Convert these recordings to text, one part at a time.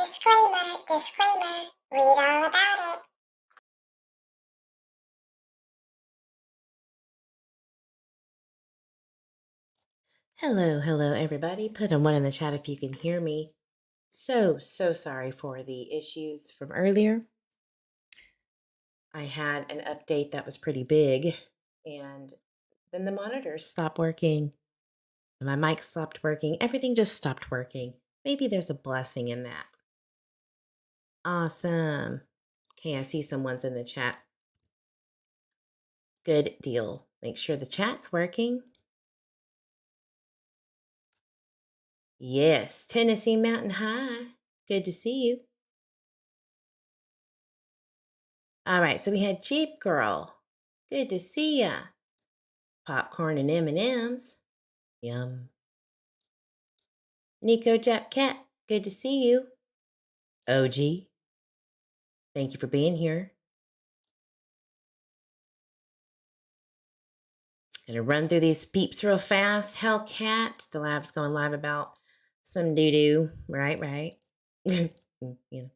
Disclaimer, disclaimer, read all about it. Hello, everybody. Put a 1 in the chat if you can hear me. So sorry for the issues from earlier. I had an update that was pretty big, and then the monitors stopped working, and my mic stopped working. Everything just stopped working. Maybe there's a blessing in that. Awesome. Okay, I see someone's in the chat. Good deal. Make sure the chat's working. Yes, Tennessee Mountain High. Good to see you. All right, so we had Jeep Girl. Good to see ya. Popcorn and M&Ms. Yum. Nico Jap Cat. Good to see you. OG. Thank you for being here. Gonna run through these peeps real fast. Hellcat. The lab's going live about some doo-doo. Right. You know.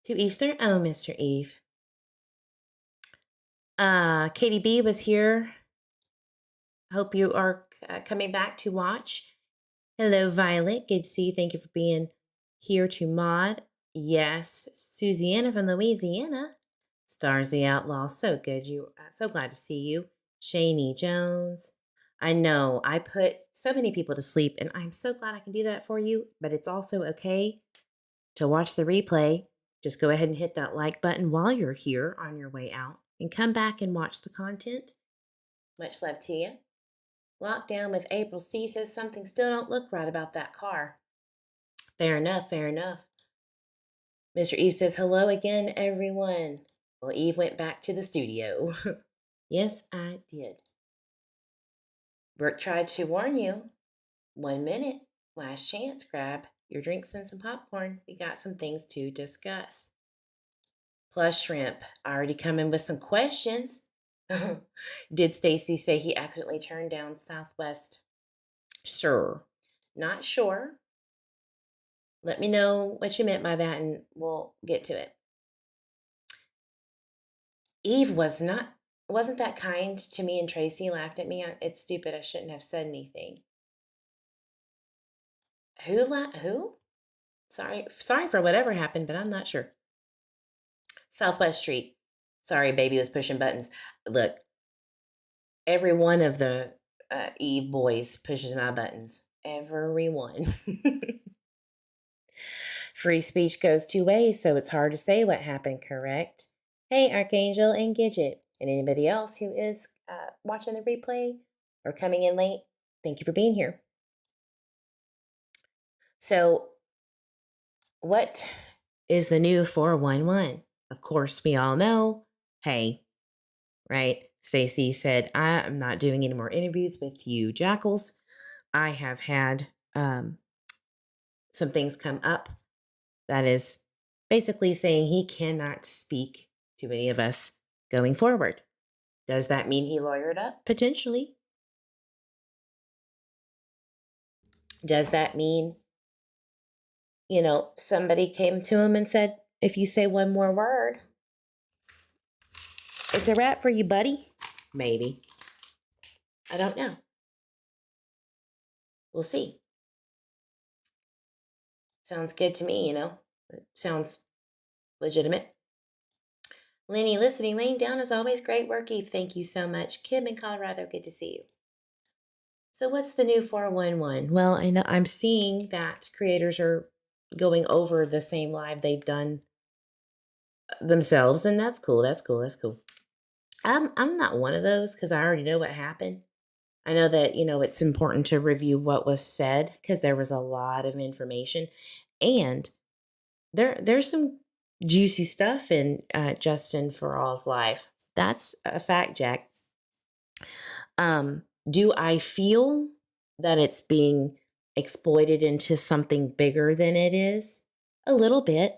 To each their own, Mr. Eve. Katie B was here. Hope you are coming back to watch. Hello, Violet. Good to see you. Thank you for being here to mod. Yes, Susiana from Louisiana. Stars the Outlaw. So good. So glad to see you. Shani Jones. I know I put so many people to sleep, and I'm so glad I can do that for you. But it's also okay to watch the replay. Just go ahead and hit that like button while you're here on your way out, and come back and watch the content. Much love to you. Lockdown with April C says something still don't look right about that car. Fair enough. Mr. Eve says, hello again, everyone. Well, Eve went back to the studio. Yes, I did. Brooke tried to warn you. 1 minute. Last chance. Grab your drinks and some popcorn. We got some things to discuss. Plus shrimp. Already coming with some questions. Did Stacey say he accidentally turned down Southwest? Sure. Not sure. Let me know what you meant by that, and we'll get to it. Eve wasn't that kind to me, and Tracy laughed at me. It's stupid. I shouldn't have said anything. Who? Sorry for whatever happened, but I'm not sure. Southwest Street. Sorry, baby was pushing buttons. Look, every one of the Eve boys pushes my buttons. Everyone. Free speech goes two ways, so it's hard to say what happened, correct? Hey, Archangel and Gidget, and anybody else who is watching the replay or coming in late, thank you for being here. So, what is the new 411? Of course, we all know, hey, right? Stacey said, I'm not doing any more interviews with you jackals. I have had some things come up that is basically saying he cannot speak to any of us going forward. Does that mean he lawyered up? Potentially. Does that mean, somebody came to him and said, if you say one more word, it's a wrap for you, buddy? Maybe. I don't know. We'll see. Sounds good to me, It sounds legitimate. Lenny listening, laying down as always. Great work, Eve. Thank you so much. Kim in Colorado, good to see you. So what's the new 411? Well, I know I'm seeing that creators are going over the same live they've done themselves, and that's cool. I'm not one of those because I already know what happened. I know that, it's important to review what was said because there was a lot of information, and there's some juicy stuff in Justin For All's life. That's a fact, Jack. Do I feel that it's being exploited into something bigger than it is? A little bit.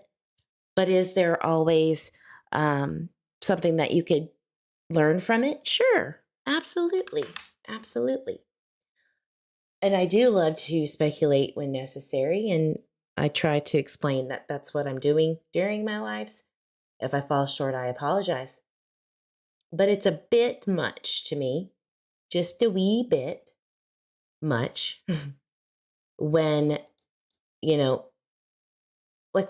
But is there always something that you could learn from it? Sure. Absolutely. And I do love to speculate when necessary. And I try to explain that that's what I'm doing during my lives. If I fall short, I apologize. But it's a bit much to me, just a wee bit much when, you know, like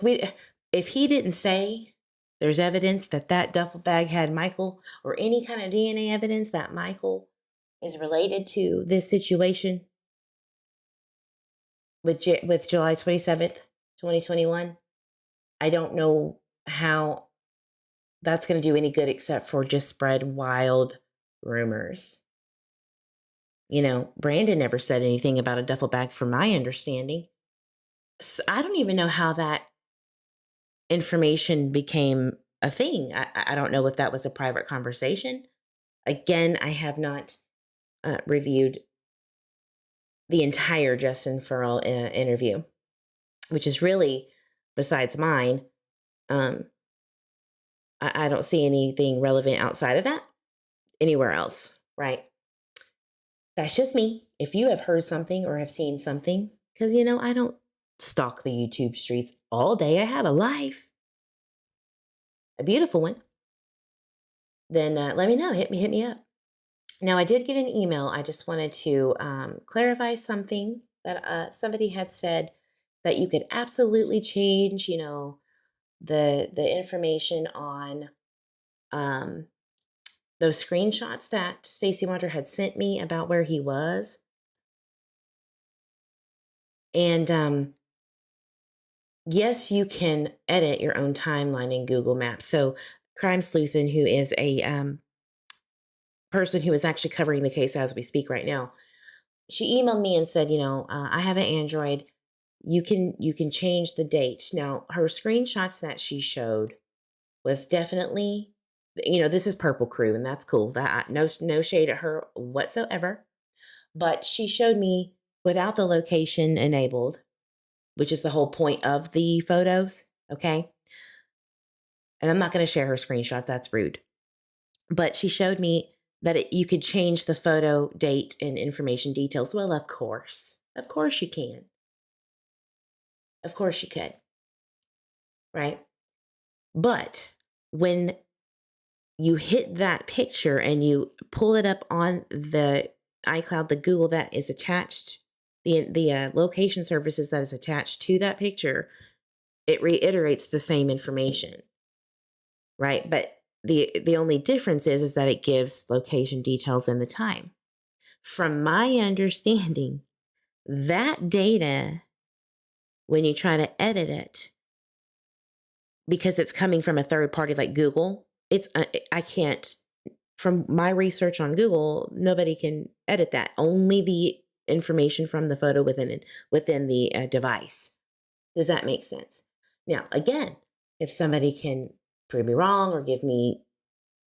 if he didn't say there's evidence that that duffel bag had Michael or any kind of DNA evidence that Michael is related to this situation with July 27th, 2021, I don't know how that's going to do any good except for just spread wild rumors. You know, Brandon never said anything about a duffel bag from my understanding. So I don't even know how that information became a thing. I don't know if that was a private conversation. Again, I have not reviewed the entire Justin Furl interview, which is really, besides mine, I don't see anything relevant outside of that anywhere else, right? That's just me. If you have heard something or have seen something, because, you know, I don't stalk the YouTube streets all day. I have a life, a beautiful one. Then let me know. Hit me up. Now, I did get an email. I just wanted to clarify something that somebody had said, that you could absolutely change, you know, the information on those screenshots that Stacey Wondra had sent me about where he was. And yes, you can edit your own timeline in Google Maps. So Crime Sleuthin, who is a person who is actually covering the case as we speak right now, she emailed me and said, you know, I have an Android. You can change the date. Now, her screenshots that she showed was definitely, you know, this is Purple Crew, and that's cool. That no shade at her whatsoever. But she showed me without the location enabled, which is the whole point of the photos. Okay. And I'm not going to share her screenshots. That's rude. But she showed me that you could change the photo date and information details. Well, of course. Of course you can. Of course you could. Right? But when you hit that picture and you pull it up on the iCloud, the Google that is attached, the location services that is attached to that picture, it reiterates the same information, right? But the only difference is that it gives location details and the time. From my understanding, that data, when you try to edit it, because it's coming from a third party like Google, it's I can't. From my research on Google, nobody can edit that. Only the information from the photo within the device. Does that make sense? Now, again, if somebody can prove me wrong or give me,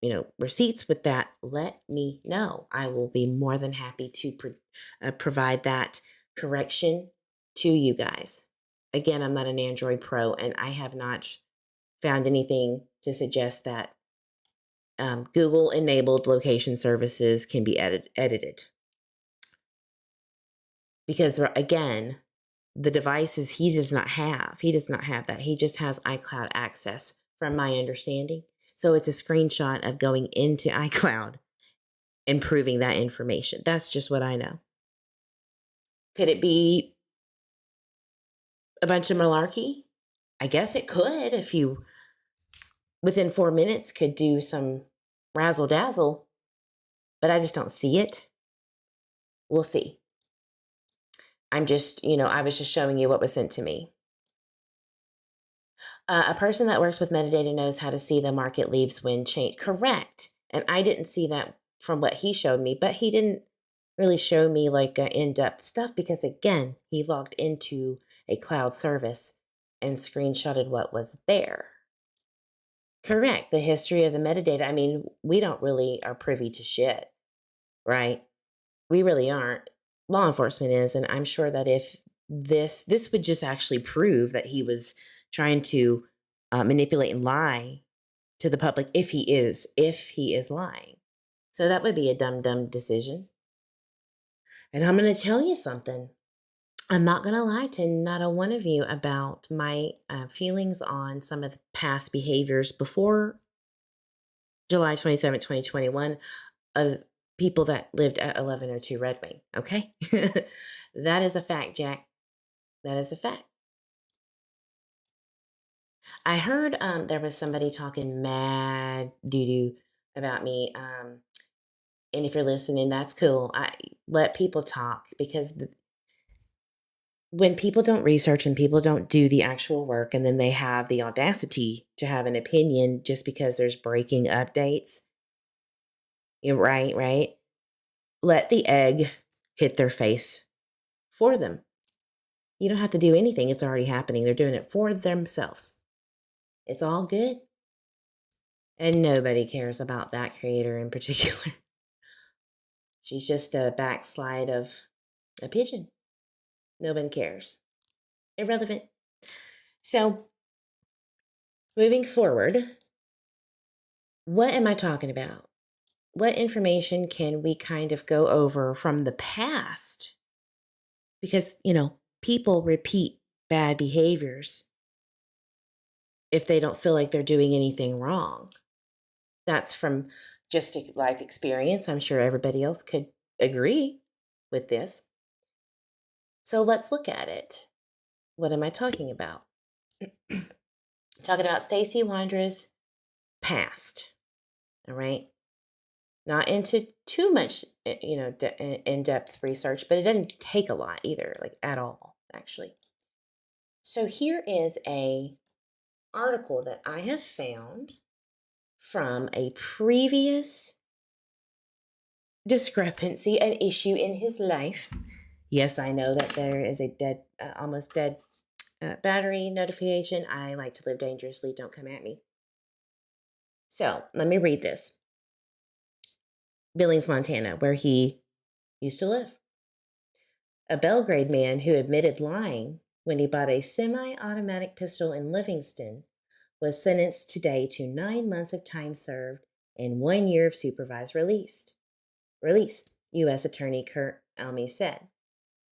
you know, receipts with that, let me know. I will be more than happy to provide that correction to you guys. Again, I'm not an Android pro, and I have not found anything to suggest that Google enabled location services can be edited. Because again, the devices he does not have that. He just has iCloud access from my understanding. So it's a screenshot of going into iCloud and proving that information. That's just what I know. Could it be a bunch of malarkey? I guess it could, if you within 4 minutes could do some razzle dazzle, but I just don't see it. We'll see. I'm just, you know, I was just showing you what was sent to me. A person that works with metadata knows how to see the market leaves when change. Correct. And I didn't see that from what he showed me, but he didn't really show me like in-depth stuff because, again, he logged into a cloud service and screenshotted what was there. Correct. The history of the metadata. I mean, we don't really are privy to shit, right? We really aren't. Law enforcement is, and I'm sure that if this would just actually prove that he was trying to manipulate and lie to the public if he is lying. So that would be a dumb decision. And I'm going to tell you something. I'm not going to lie to not a one of you about my feelings on some of the past behaviors before July 27, 2021, of people that lived at 1102 Red Wing. Okay. That is a fact, Jack. That is a fact. I heard there was somebody talking mad doo doo about me. And if you're listening, that's cool. I let people talk because when people don't research and people don't do the actual work, and then they have the audacity to have an opinion just because there's breaking updates, right? Let the egg hit their face for them. You don't have to do anything. It's already happening. They're doing it for themselves. It's all good. And nobody cares about that creator in particular. She's just a backslide of a pigeon. Nobody cares. Irrelevant. So, moving forward, what am I talking about? What information can we kind of go over from the past? Because, people repeat bad behaviors if they don't feel like they're doing anything wrong. That's from just a life experience. I'm sure everybody else could agree with this. So let's look at it. What am I talking about? Talking about Stacey Wondra's past. All right. Not into too much, in-depth research, but it doesn't take a lot either, like at all, actually. So here is a article that I have found from a previous discrepancy, an issue in his life. Yes, I know that there is a almost dead battery notification. I like to live dangerously. Don't come at me. So let me read this. Billings, Montana, where he used to live. A Belgrade man who admitted lying when he bought a semi-automatic pistol in Livingston was sentenced today to 9 months of time served and 1 year of supervised release, U.S. Attorney Kurt Almy said.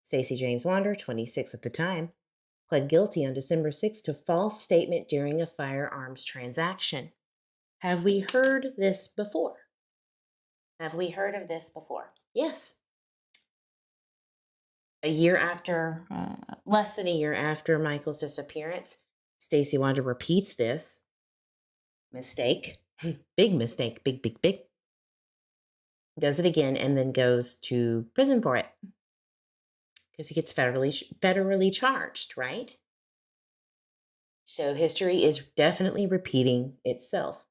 Stacey James Wondra, 26 at the time, pled guilty on December 6 to false statement during a firearms transaction. Have we heard this before? Have we heard of this before? Yes. Less than a year after Michael's disappearance, Stacey Wondra repeats this mistake. Big mistake. Big. Does it again and then goes to prison for it. Because he gets federally charged, right? So history is definitely repeating itself.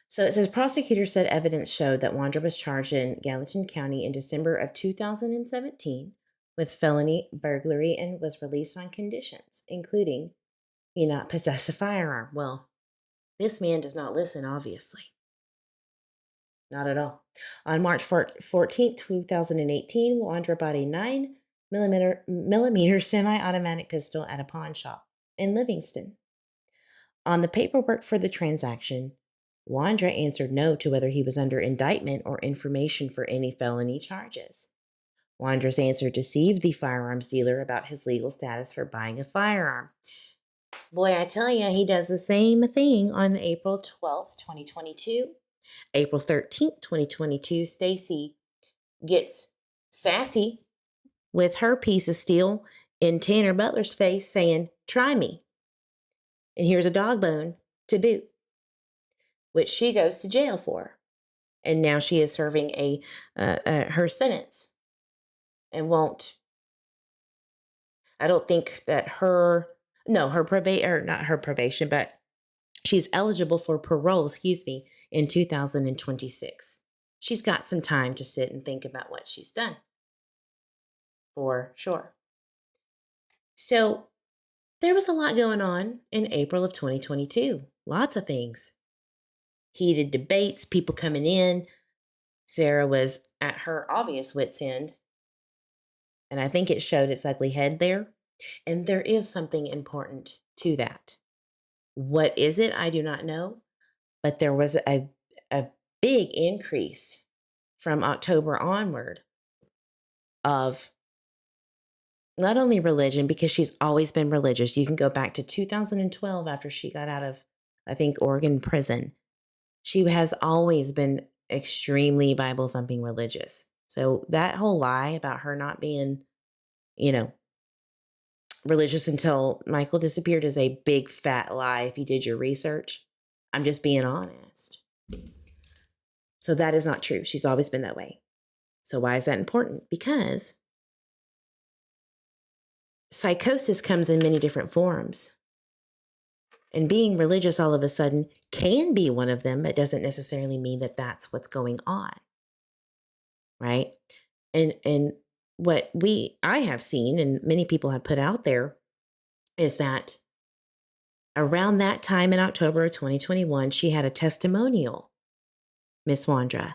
So it says prosecutors said evidence showed that Wondra was charged in Gallatin County in December of 2017 with felony burglary and was released on conditions, including he not possess a firearm. Well, this man does not listen, obviously. Not at all. On March 14th, 2018, Wondra bought a 9mm semi-automatic pistol at a pawn shop in Livingston. On the paperwork for the transaction, Wondra answered no to whether he was under indictment or information for any felony charges. Wondra's answer deceived the firearms dealer about his legal status for buying a firearm. Boy, I tell you, he does the same thing on April 12th, 2022. April 13th, 2022, Stacey gets sassy with her piece of steel in Tanner Butler's face saying, "Try me. And here's a dog bone to boot," which she goes to jail for. And now she is serving her sentence and won't. I don't think that not her probation, but she's eligible for parole, in 2026. She's got some time to sit and think about what she's done. For sure. So there was a lot going on in April of 2022. Lots of things. Heated debates, people coming in. Sarah was at her obvious wit's end. And I think it showed its ugly head there. And there is something important to that. What is it? I do not know. But there was a big increase from October onward of not only religion, because she's always been religious. You can go back to 2012 after she got out of, I think, Oregon prison. She has always been extremely Bible thumping religious. So that whole lie about her not being, religious until Michael disappeared is a big fat lie if you did your research. I'm just being honest. So that is not true. She's always been that way. So why is that important? Because psychosis comes in many different forms. And being religious all of a sudden can be one of them, but doesn't necessarily mean that that's what's going on. Right? And what I have seen and many people have put out there is that around that time in October of 2021, she had a testimonial, Miss Wondra,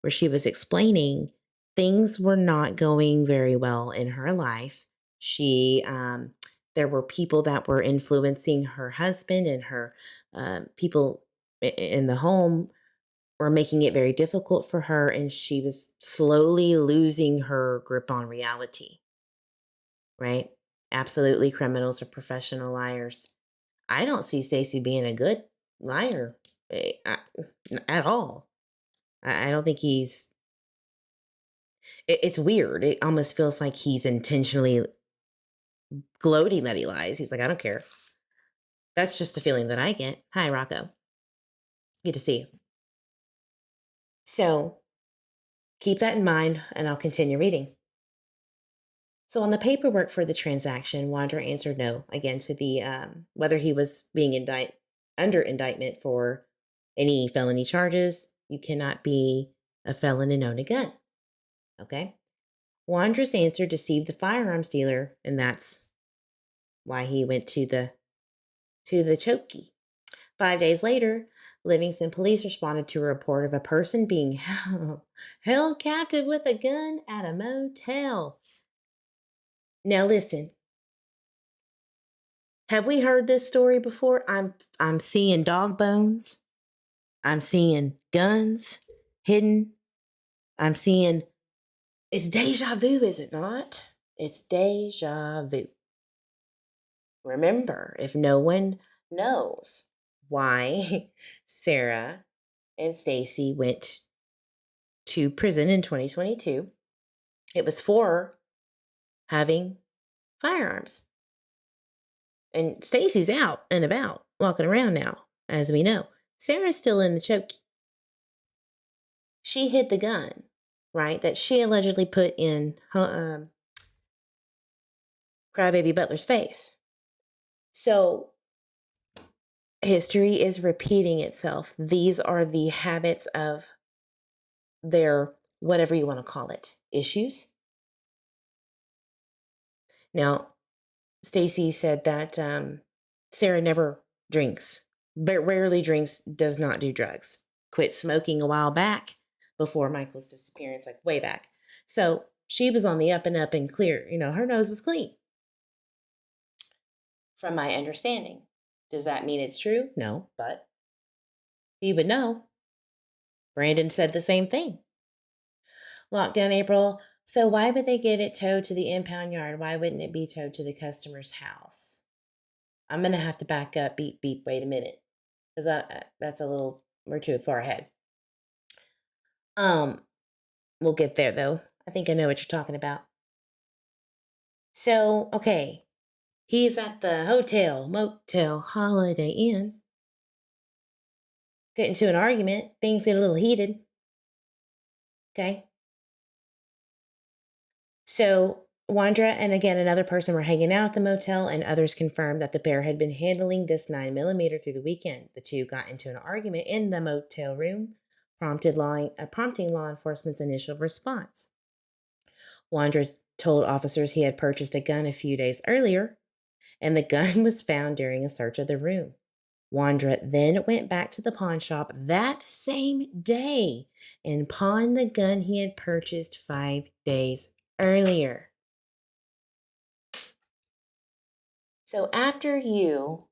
where she was explaining things were not going very well in her life. There were people that were influencing her husband, and her people in the home were making it very difficult for her, and she was slowly losing her grip on reality. Right? Absolutely, criminals are professional liars. I don't see Stacey being a good liar at all. I don't think it's weird. It almost feels like he's intentionally gloating that he lies. He's like, I don't care. That's just the feeling that I get. Hi, Rocco. Good to see you. So keep that in mind, and I'll continue reading. So on the paperwork for the transaction, Wondra answered no, again, to the whether he was being under indictment for any felony charges. You cannot be a felon and own a gun. Okay? Wondra's answer deceived the firearms dealer, and that's why he went to the chokey. 5 days later, Livingston police responded to a report of a person being held captive with a gun at a motel. Now listen. Have we heard this story before? I'm seeing dog bones. I'm seeing guns hidden. I'm seeing, it's deja vu, is it not? It's deja vu. Remember, if no one knows why Sarah and Stacey went to prison in 2022, it was for having firearms. And Stacey's out and about, walking around now, as we know. Sarah's still in the chokey. She hid the gun, right, that she allegedly put in Crybaby Butler's face. So history is repeating itself. These are the habits of their, whatever you want to call it, issues. Now, Stacey said that Sarah never drinks, but rarely drinks, does not do drugs. Quit smoking a while back before Michael's disappearance, like way back. So she was on the up and up and clear. Her nose was clean. From my understanding. Does that mean it's true? No, but he would know. Brandon said the same thing. Lockdown April. So why would they get it towed to the impound yard? Why wouldn't it be towed to the customer's house? I'm going to have to back up. Beep, beep. Wait a minute. Because that's a little, we're too far ahead. We'll get there though. I think I know what you're talking about. So, okay. He's at the hotel, motel, Holiday Inn. Get into an argument. Things get a little heated. Okay. So Wondra and again another person were hanging out at the motel, and others confirmed that the pair had been handling this 9mm through the weekend. The two got into an argument in the motel room, prompting law enforcement's initial response. Wondra told officers he had purchased a gun a few days earlier, and the gun was found during a search of the room. Wondra then went back to the pawn shop that same day and pawned the gun he had purchased 5 days earlier. So after you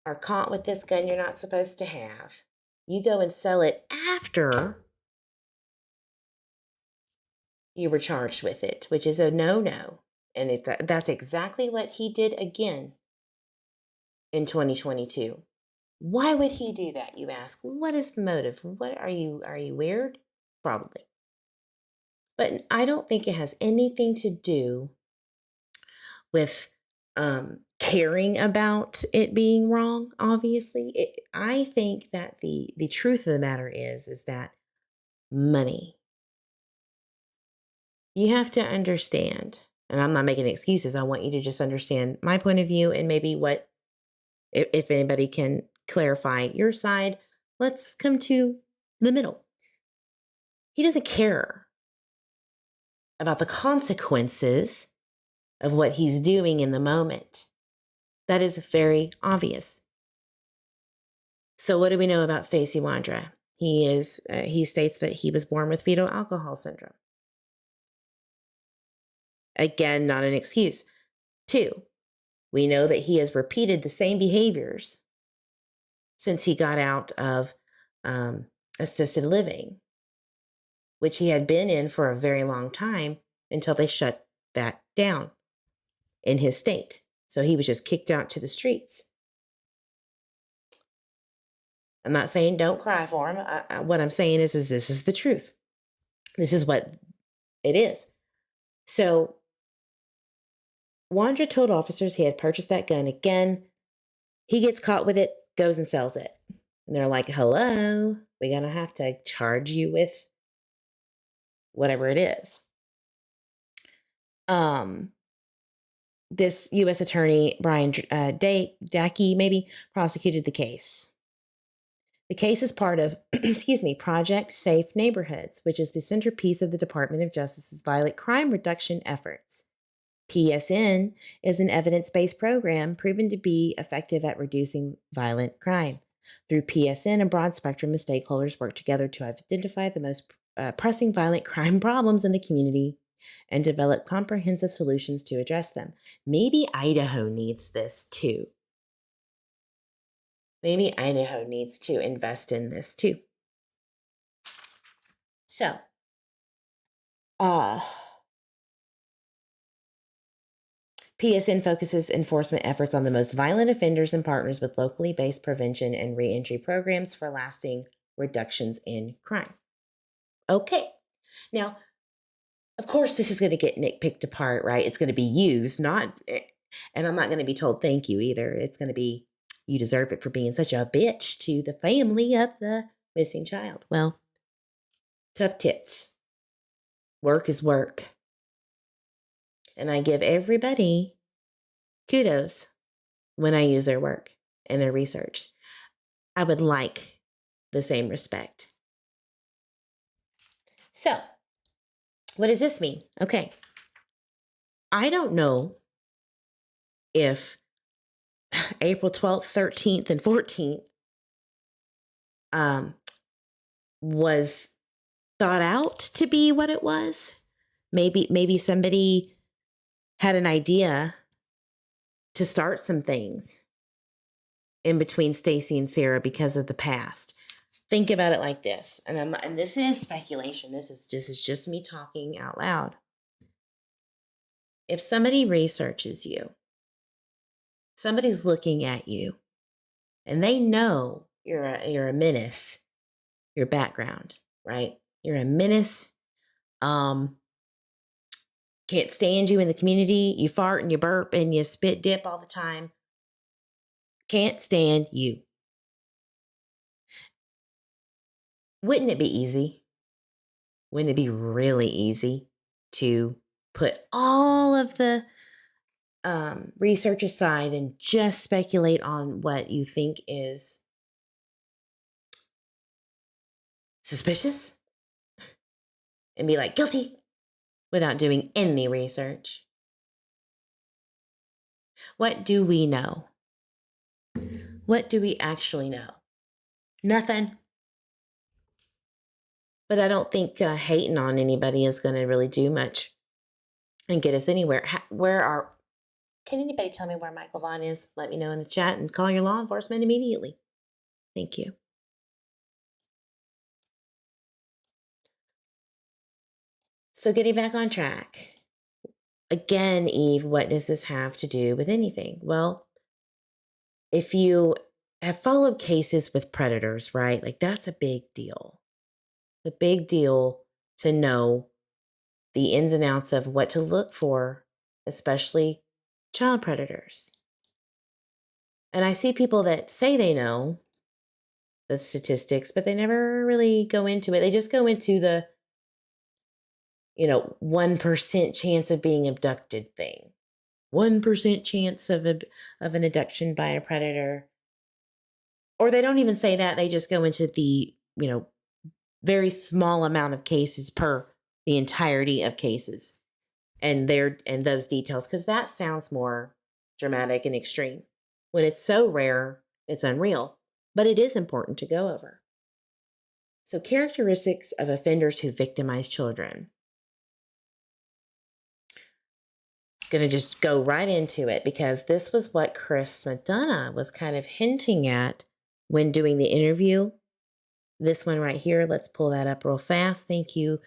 are caught with this gun you're not supposed to have, you go and sell it after you were charged with it, which is a no-no. And that's exactly what he did again in 2022. Why would he do that, you ask? What is the motive? What are you weird? Probably. But I don't think it has anything to do with caring about it being wrong, obviously. I think that the truth of the matter is that money. You have to understand, and I'm not making excuses. I want you to just understand my point of view and maybe what, if anybody can clarify your side, let's come to the middle. He doesn't care about the consequences of what he's doing in the moment. That is very obvious. So what do we know about Stacey Wondra? He states that he was born with fetal alcohol syndrome. Again, not an excuse. 2, we know that he has repeated the same behaviors since he got out of assisted living, which he had been in for a very long time until they shut that down in his state. So he was just kicked out to the streets. I'm not saying don't cry for him. What I'm saying is this is the truth. This is what it is. So Wondra told officers he had purchased that gun again. He gets caught with it, goes and sells it. And they're like, hello, we're going to have to charge you with whatever it is. This U.S. Attorney, Brian Dackey, maybe, prosecuted the case. The case is part of, Project Safe Neighborhoods, which is the centerpiece of the Department of Justice's violent crime reduction efforts. PSN is an evidence-based program proven to be effective at reducing violent crime. Through PSN, a broad spectrum of stakeholders work together to identify the most pressing violent crime problems in the community and develop comprehensive solutions to address them. Maybe Idaho needs this too. Maybe Idaho needs to invest in this too. So, PSN focuses enforcement efforts on the most violent offenders and partners with locally based prevention and reentry programs for lasting reductions in crime. Okay. Now, of course, this is going to get nitpicked apart, right? It's going to be used, and I'm not going to be told thank you either. It's going to be, you deserve it for being such a bitch to the family of the missing child. Well, tough tits. Work is work. And I give everybody kudos when I use their work and their research. I would like the same respect. So, what does this mean? Okay. I don't know if April 12th, 13th, and 14th was thought out to be what it was. Maybe somebody had an idea to start some things in between Stacey and Sarah because of the past. Think about it like this, and this is speculation. This is just me talking out loud. If somebody researches you, somebody's looking at you, and they know you're a menace, your background, right? You're a menace. Can't stand you in the community. You fart and you burp and you spit dip all the time. Can't stand you. Wouldn't it be easy? Wouldn't it be really easy to put all of the research aside and just speculate on what you think is suspicious and be like, guilty, without doing any research? What do we know? What do we actually know? Nothing. But I don't think hating on anybody is going to really do much and get us anywhere. Can anybody tell me where Michael Vaughan is? Let me know in the chat and call your law enforcement immediately. Thank you. So getting back on track, Again, Eve, what does this have to do with anything? Well, if you have followed cases with predators, right? Like that's a big deal. The big deal to know the ins and outs of what to look for, especially child predators. And I see people that say they know the statistics, but they never really go into it. They just go into the, 1% chance of being abducted thing. 1% chance of an abduction by a predator. Or they don't even say that. They just go into the, very small amount of cases per the entirety of cases and those details, because that sounds more dramatic and extreme. When it's so rare, it's unreal, but it is important to go over. So, characteristics of offenders who victimize children. Going to just go right into it because this was what Chris McDonough was kind of hinting at when doing the interview. This one right here, let's pull that up real fast. Thank you,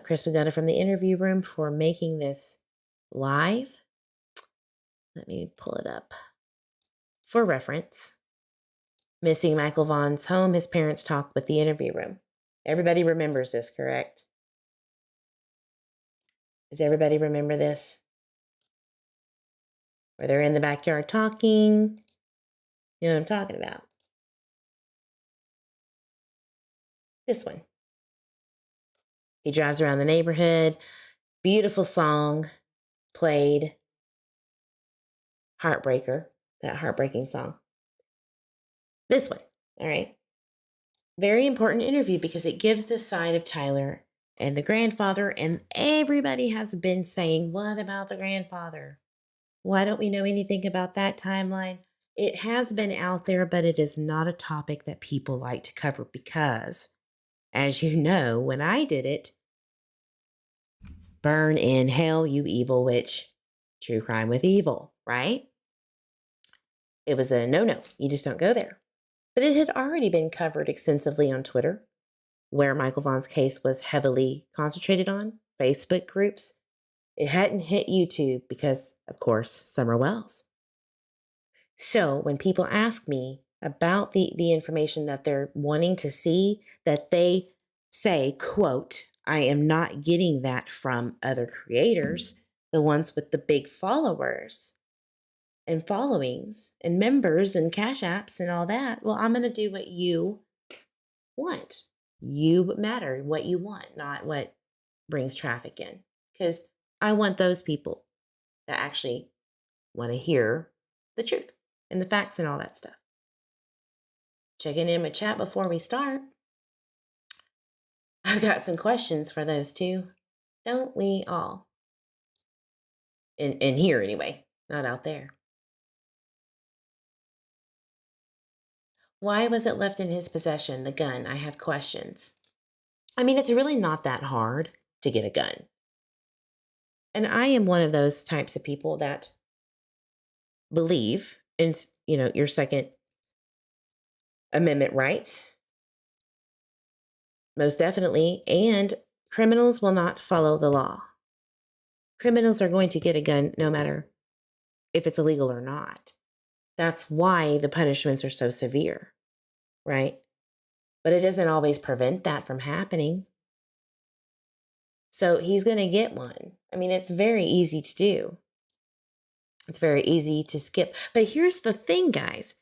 Chris McDonough from the interview room, for making this live. Let me pull it up for reference. Missing Michael Vaughan's home, his parents talked with the interview room. Everybody remembers this, correct? Does everybody remember this? Where they're in the backyard talking. You know what I'm talking about. This one. He drives around the neighborhood. Beautiful song played. Heartbreaker. That heartbreaking song. This one. All right. Very important interview because it gives the side of Tyler and the grandfather, and everybody has been saying, what about the grandfather? Why don't we know anything about that timeline? It has been out there, but it is not a topic that people like to cover because, as you know, when I did it, burn in hell, you evil witch, true crime with evil, right? It was a no-no. You just don't go there. But it had already been covered extensively on Twitter, where Michael Vaughan's case was heavily concentrated on, Facebook groups. It hadn't hit YouTube because, of course, Summer Wells. So when people ask me about the information that they're wanting to see, that they say, quote, I am not getting that from other creators, the ones with the big followers and followings and members and cash apps and all that. Well, I'm going to do what you want. You matter, what you want, not what brings traffic in. Because I want those people that actually want to hear the truth and the facts and all that stuff. Checking in with chat before we start. I've got some questions for those two. Don't we all? In here anyway, not out there. Why was it left in his possession, the gun? I have questions. I mean, it's really not that hard to get a gun. And I am one of those types of people that believe in, your Second Amendment rights. Most definitely. And criminals will not follow the law. Criminals are going to get a gun no matter if it's illegal or not. That's why the punishments are so severe, right? But it doesn't always prevent that from happening. So he's going to get one. I mean, it's very easy to do. It's very easy to skip. But here's the thing, guys.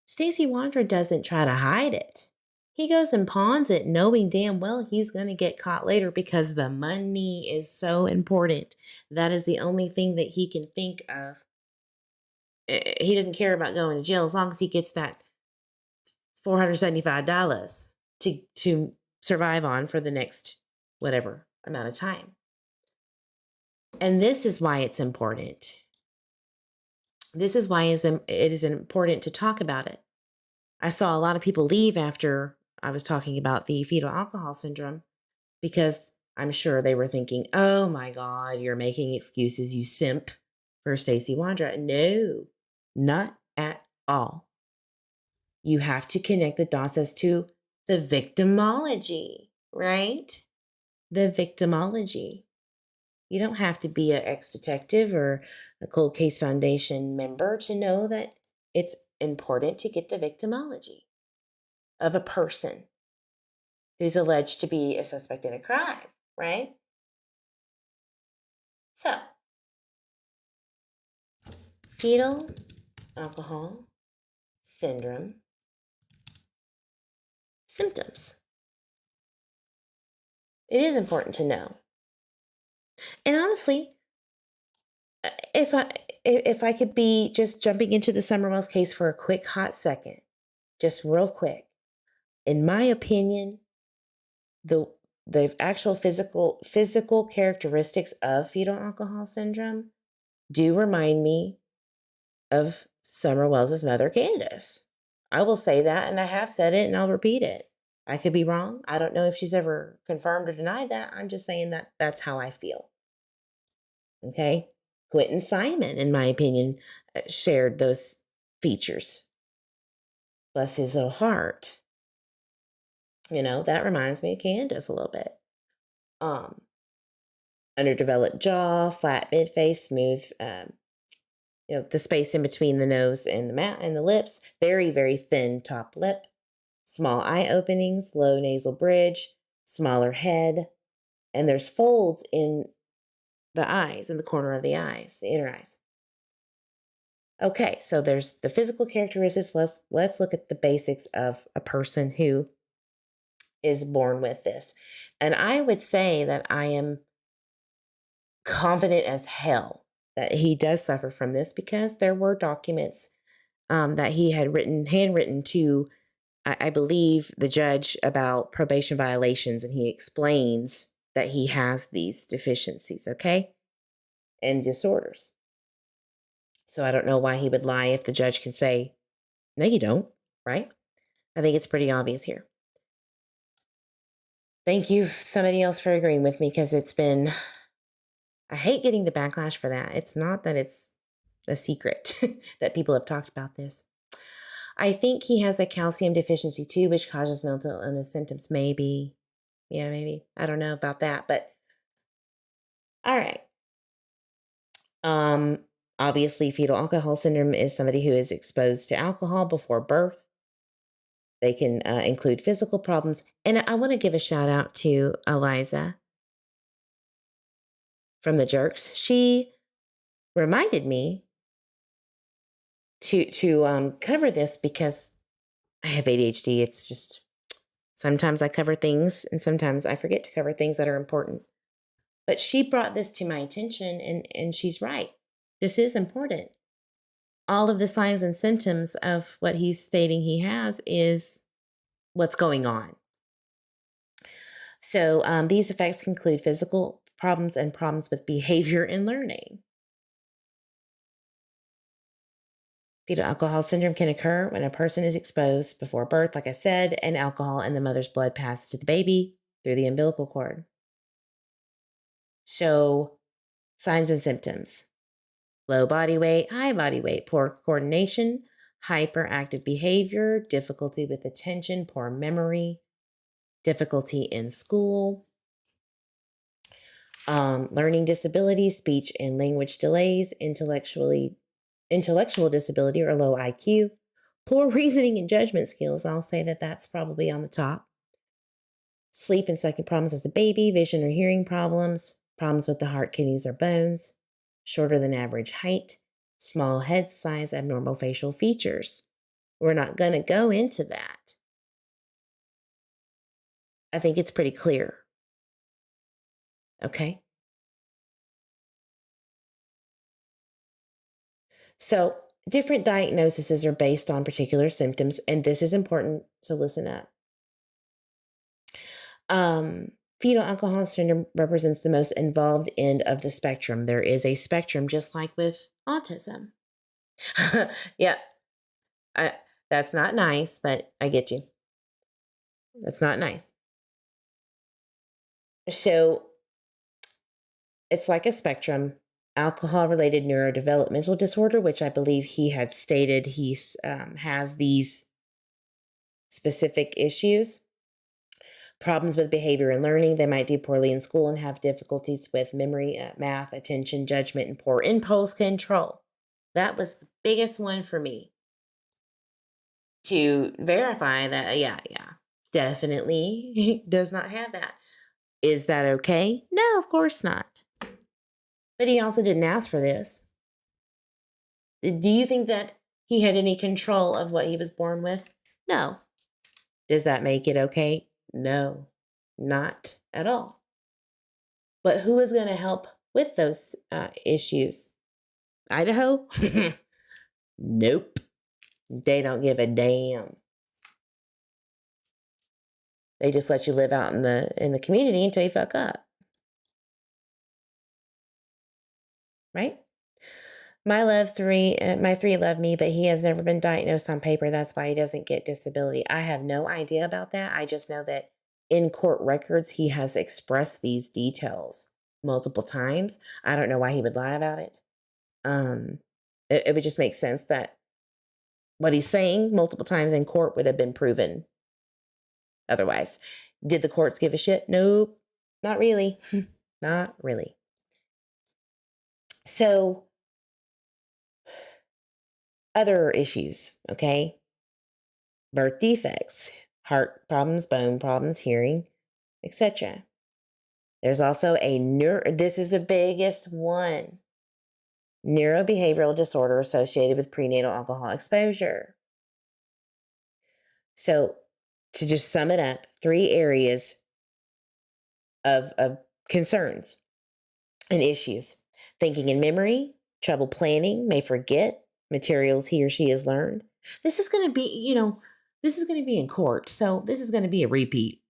Stacey Wondra doesn't try to hide it. He goes and pawns it knowing damn well he's going to get caught later because the money is so important. That is the only thing that he can think of. He doesn't care about going to jail as long as he gets that $475 to survive on for the next whatever amount of time. And this is why it's important. This is why it is important to talk about it. I saw a lot of people leave after I was talking about the fetal alcohol syndrome because I'm sure they were thinking, oh my God, you're making excuses, you simp, for Stacey Wondra. No, not at all. You have to connect the dots as to the victimology, right? The victimology. You don't have to be an ex-detective or a Cold Case Foundation member to know that it's important to get the victimology of a person who's alleged to be a suspect in a crime, right? So, fetal alcohol syndrome symptoms. It is important to know. And honestly, if I could be just jumping into the Summerwells case for a quick hot second, just real quick, in my opinion, the actual physical characteristics of fetal alcohol syndrome do remind me of Summer Wells's mother, Candace. I will say that, and I have said it, and I'll repeat it. I could be wrong. I don't know if she's ever confirmed or denied that. I'm just saying that that's how I feel. Okay? Quentin Simon, in my opinion, shared those features. Bless his little heart. You know, that reminds me of Candace a little bit. Underdeveloped jaw, flat mid face, smooth, the space in between the nose and the mouth and the lips, very, very thin top lip, small eye openings, low nasal bridge, smaller head, and there's folds in the eyes, in the corner of the eyes, the inner eyes. Okay, so there's the physical characteristics. Let's look at the basics of a person who is born with this. And I would say that I am confident as hell that he does suffer from this because there were documents that he had handwritten to, I believe, the judge about probation violations, and he explains that he has these deficiencies, okay, and disorders. So I don't know why he would lie if the judge can say, no, you don't, right? I think it's pretty obvious here. Thank you, somebody else, for agreeing with me, because it's been, I hate getting the backlash for that. It's not that it's a secret that people have talked about this. I think he has a calcium deficiency too, which causes mental illness symptoms. Maybe. Yeah, maybe. I don't know about that, but all right. Obviously, fetal alcohol syndrome is somebody who is exposed to alcohol before birth. They can include physical problems. And I want to give a shout out to Eliza from the Jerks. She reminded me to cover this because I have ADHD. It's just sometimes I cover things and sometimes I forget to cover things that are important. But she brought this to my attention, and she's right. This is important. All of the signs and symptoms of what he's stating he has is what's going on. So these effects can include physical problems and problems with behavior and learning. Fetal alcohol syndrome can occur when a person is exposed before birth, like I said, and alcohol in the mother's blood passes to the baby through the umbilical cord. So, signs and symptoms: low body weight, high body weight, poor coordination, hyperactive behavior, difficulty with attention, poor memory, difficulty in school, learning disabilities, speech and language delays, intellectual disability or low IQ, poor reasoning and judgment skills. I'll say that that's probably on the top. Sleep and sucking problems as a baby, vision or hearing problems, problems with the heart, kidneys, or bones, shorter than average height, small head size, abnormal facial features. We're not going to go into that. I think it's pretty clear. Okay? So, different diagnoses are based on particular symptoms, and this is important, so listen up. Fetal alcohol syndrome represents the most involved end of the spectrum. There is a spectrum, just like with autism. Yeah, that's not nice, but I get you. That's not nice. So it's like a spectrum. Alcohol-related neurodevelopmental disorder, which I believe he had stated he has these specific issues. Problems with behavior and learning. They might do poorly in school and have difficulties with memory, math, attention, judgment, and poor impulse control. That was the biggest one for me to verify that, yeah, definitely does not have that. Is that okay? No, of course not. But he also didn't ask for this. Do you think that he had any control of what he was born with? No. Does that make it okay? No, not at all. But who is going to help with those issues? Idaho? Nope. They don't give a damn. They just let you live out in the community until you fuck up. Right? My three love me, but he has never been diagnosed on paper. That's why he doesn't get disability. I have no idea about that. I just know that in court records, he has expressed these details multiple times. I don't know why he would lie about it. It would just make sense that what he's saying multiple times in court would have been proven otherwise. Did the courts give a shit? Nope, not really. Not really. So, other issues, okay? Birth defects, heart problems, bone problems, hearing, etc. There's also this is the biggest one, neurobehavioral disorder associated with prenatal alcohol exposure. So, to just sum it up, 3 areas of concerns and issues: thinking and memory, trouble planning, may forget materials he or she has learned. This is going to be, this is going to be in court. So this is going to be a repeat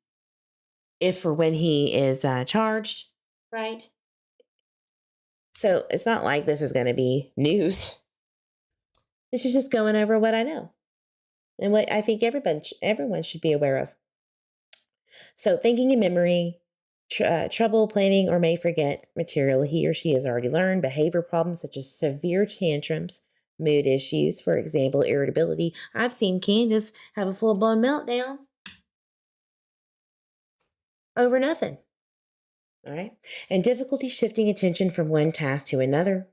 if for when he is charged, right? So it's not like this is going to be news. This is just going over what I know and what I think everyone should be aware of. So thinking and memory, trouble planning or may forget material he or she has already learned, behavior problems such as severe tantrums, mood issues, for example, irritability. I've seen Candace have a full-blown meltdown over nothing. All right. And difficulty shifting attention from one task to another.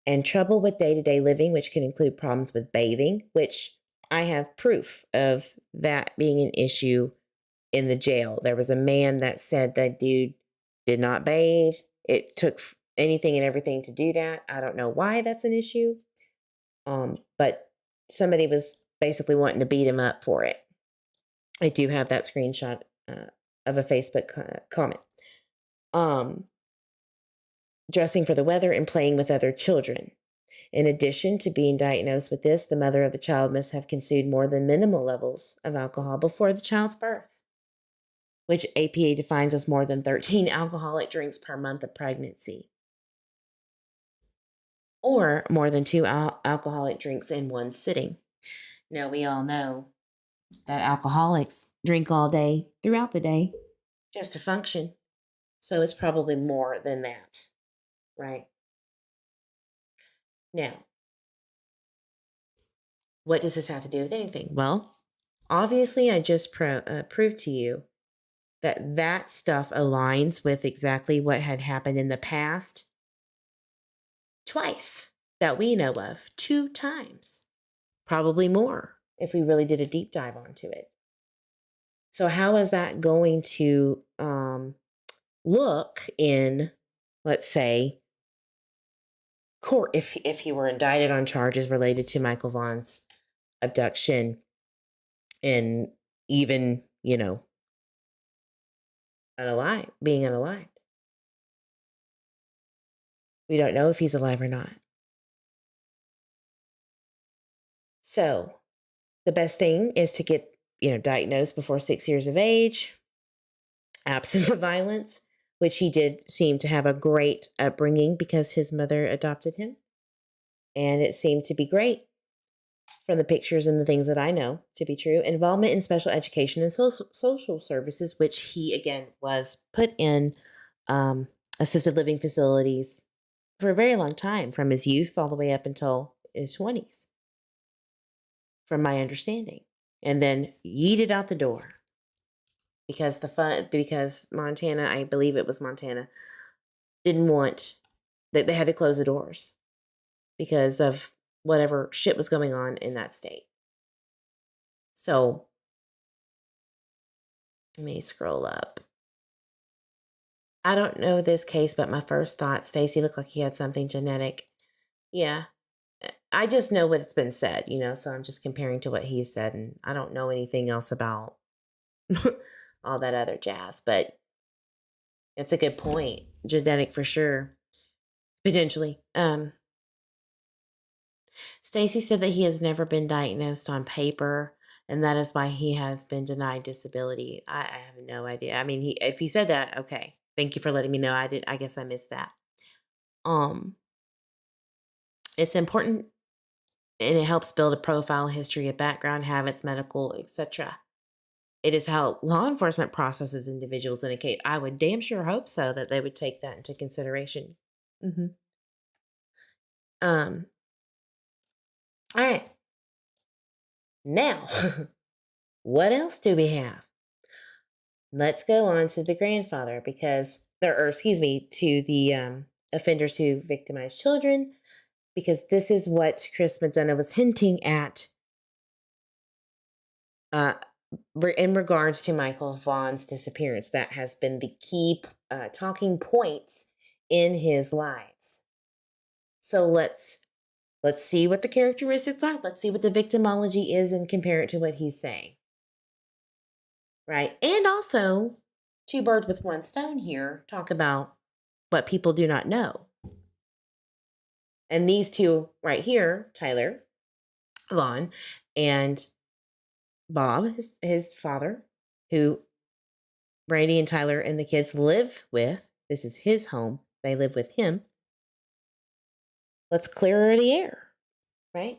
And trouble with day-to-day living, which can include problems with bathing, which I have proof of that being an issue in the jail. There was a man that said that dude did not bathe. It took anything and everything to do that. I don't know why that's an issue. But somebody was basically wanting to beat him up for it. I do have that screenshot of a Facebook comment. Dressing for the weather and playing with other children. In addition to being diagnosed with this, the mother of the child must have consumed more than minimal levels of alcohol before the child's birth, which APA defines as more than 13 alcoholic drinks per month of pregnancy, or more than 2 alcoholic drinks in one sitting. Now, we all know that alcoholics drink all day, throughout the day, just to function. So it's probably more than that, right? Now, what does this have to do with anything? Well, obviously, I just proved to you that stuff aligns with exactly what had happened in the past twice that we know of, 2 times, probably more if we really did a deep dive onto it. So how is that going to look in, let's say, court if he were indicted on charges related to Michael Vaughan's abduction and even, being unalived? We don't know if he's alive or not. So the best thing is to get, diagnosed before 6 years of age, absence of violence, which he did seem to have a great upbringing because his mother adopted him. And it seemed to be great from the pictures and the things that I know to be true. Involvement in special education and social services, which he, again, was put in assisted living facilities for a very long time, from his youth all the way up until his 20s, from my understanding. And then yeeted out the door. because because Montana, I believe it was Montana, didn't want that, they had to close the doors because of whatever shit was going on in that state. So let me scroll up. I don't know this case, but my first thought, Stacey looked like he had something genetic. Yeah. I just know what's been said, so I'm just comparing to what he said, and I don't know anything else about all that other jazz, but it's a good point. Genetic for sure. Potentially. Stacey said that he has never been diagnosed on paper, and that is why he has been denied disability. I have no idea. I mean, if he said that, okay. Thank you for letting me know. I guess I missed that. It's important, and it helps build a profile, history, a background, habits, medical, etc. It is how law enforcement processes individuals in a case. I would damn sure hope so, that they would take that into consideration. All right. Now, what else do we have? Let's go on to the grandfather, to the offenders who victimize children, because this is what Chris McDonough was hinting at in regards to Michael Vaughan's disappearance. That has been the key talking points in his lives. So let's see what the characteristics are. Let's see what the victimology is and compare it to what he's saying. Right? And also, two birds with one stone here, talk about what people do not know. And these two right here, Tyler, Vaughan, and Bob, his father, who Brady and Tyler and the kids live with. This is his home. They live with him. Let's clear the air, right?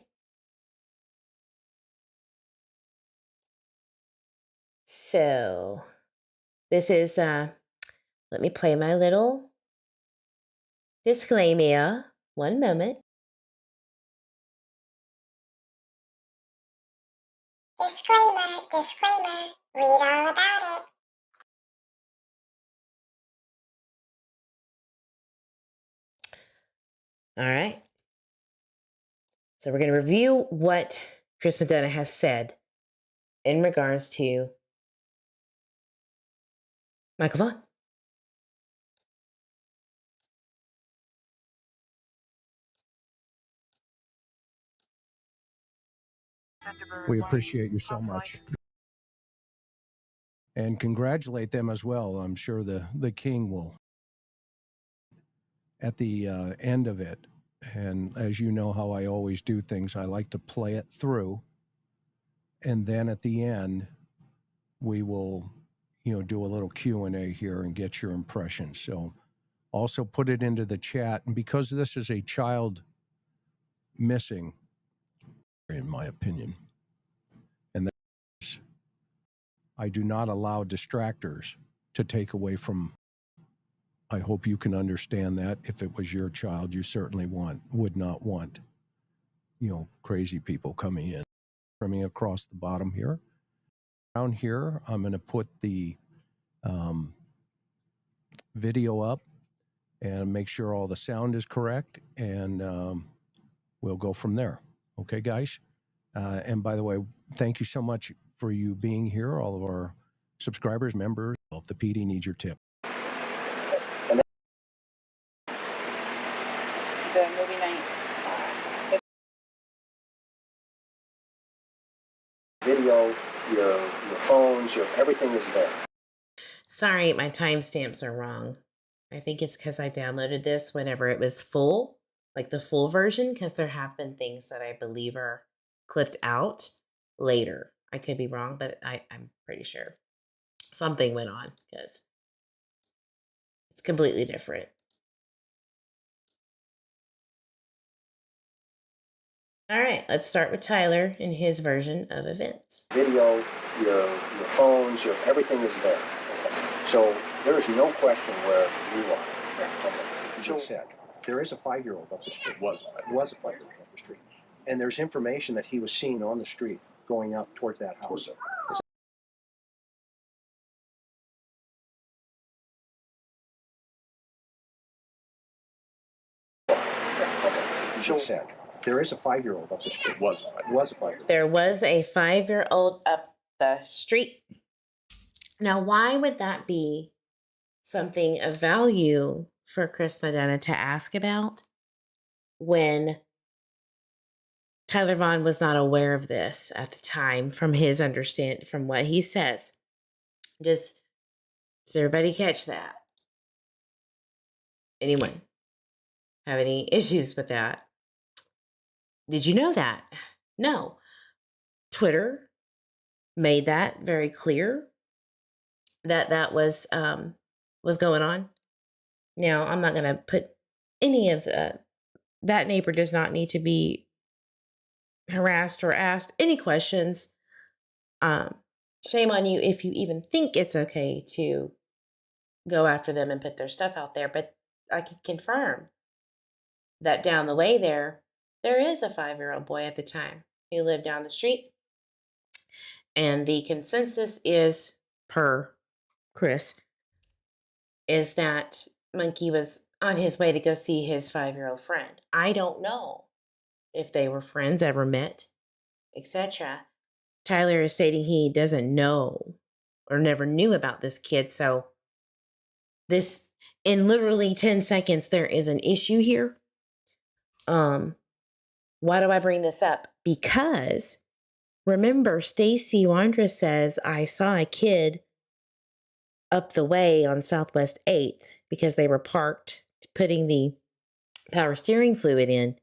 So this is, let me play my little disclaimer. One moment. Disclaimer, read all about it. All right. So we're going to review what Chris McDonough has said in regards to Michael Vaughan. We appreciate you so much. And congratulate them as well. I'm sure the king will. At the end of it, and as you know how I always do things, I like to play it through. And then at the end, we will, do a little Q&A here and get your impressions. So also put it into the chat. And because this is a child missing, in my opinion, and that's, I do not allow distractors to take away from. I hope you can understand that. If it was your child, you certainly would not want, crazy people coming across the bottom here. Down here, I'm going to put the video up and make sure all the sound is correct, and we'll go from there. Okay, guys? And by the way, thank you so much for you being here, all of our subscribers, members. The PD needs your tip. The movie night. Video, your phones, everything is there. Sorry, my timestamps are wrong. I think it's because I downloaded this whenever it was full, like the full version, because there have been things that I believe are clipped out later. I could be wrong, but I'm pretty sure something went on because it's completely different. All right, let's start with Tyler and his version of events. Video, your phones, everything is there. So there is no question where you are. So there is a 5-year-old up the street. It was a 5-year-old up the street. And there's information that he was seen on the street going up towards that house. actually said. There is a 5-year-old up the street. It was. Was a 5-year-old. There was a 5-year-old up the street. Now, why would that be something of value for Chris Medina to ask about when Tyler Vaughan was not aware of this at the time from his understanding, from what he says? Does everybody catch that? Anyone have any issues with that? Did you know that? No. Twitter made that very clear that was going on. Now, I'm not going to put any of that neighbor does not need to be harassed or asked any questions. Shame on you if you even think it's okay to go after them and put their stuff out there. But I can confirm that down the way there is a 5-year-old boy at the time who lived down the street. And the consensus is, per Chris, is that Monkey was on his way to go see his 5-year-old friend. I don't know if they were friends, ever met, etc. Tyler is stating he doesn't know or never knew about this kid. So this, in literally 10 seconds, there is an issue here. Why do I bring this up? Because remember, Stacey Wondra says, I saw a kid up the way on Southwest 8th because they were parked putting the power steering fluid in.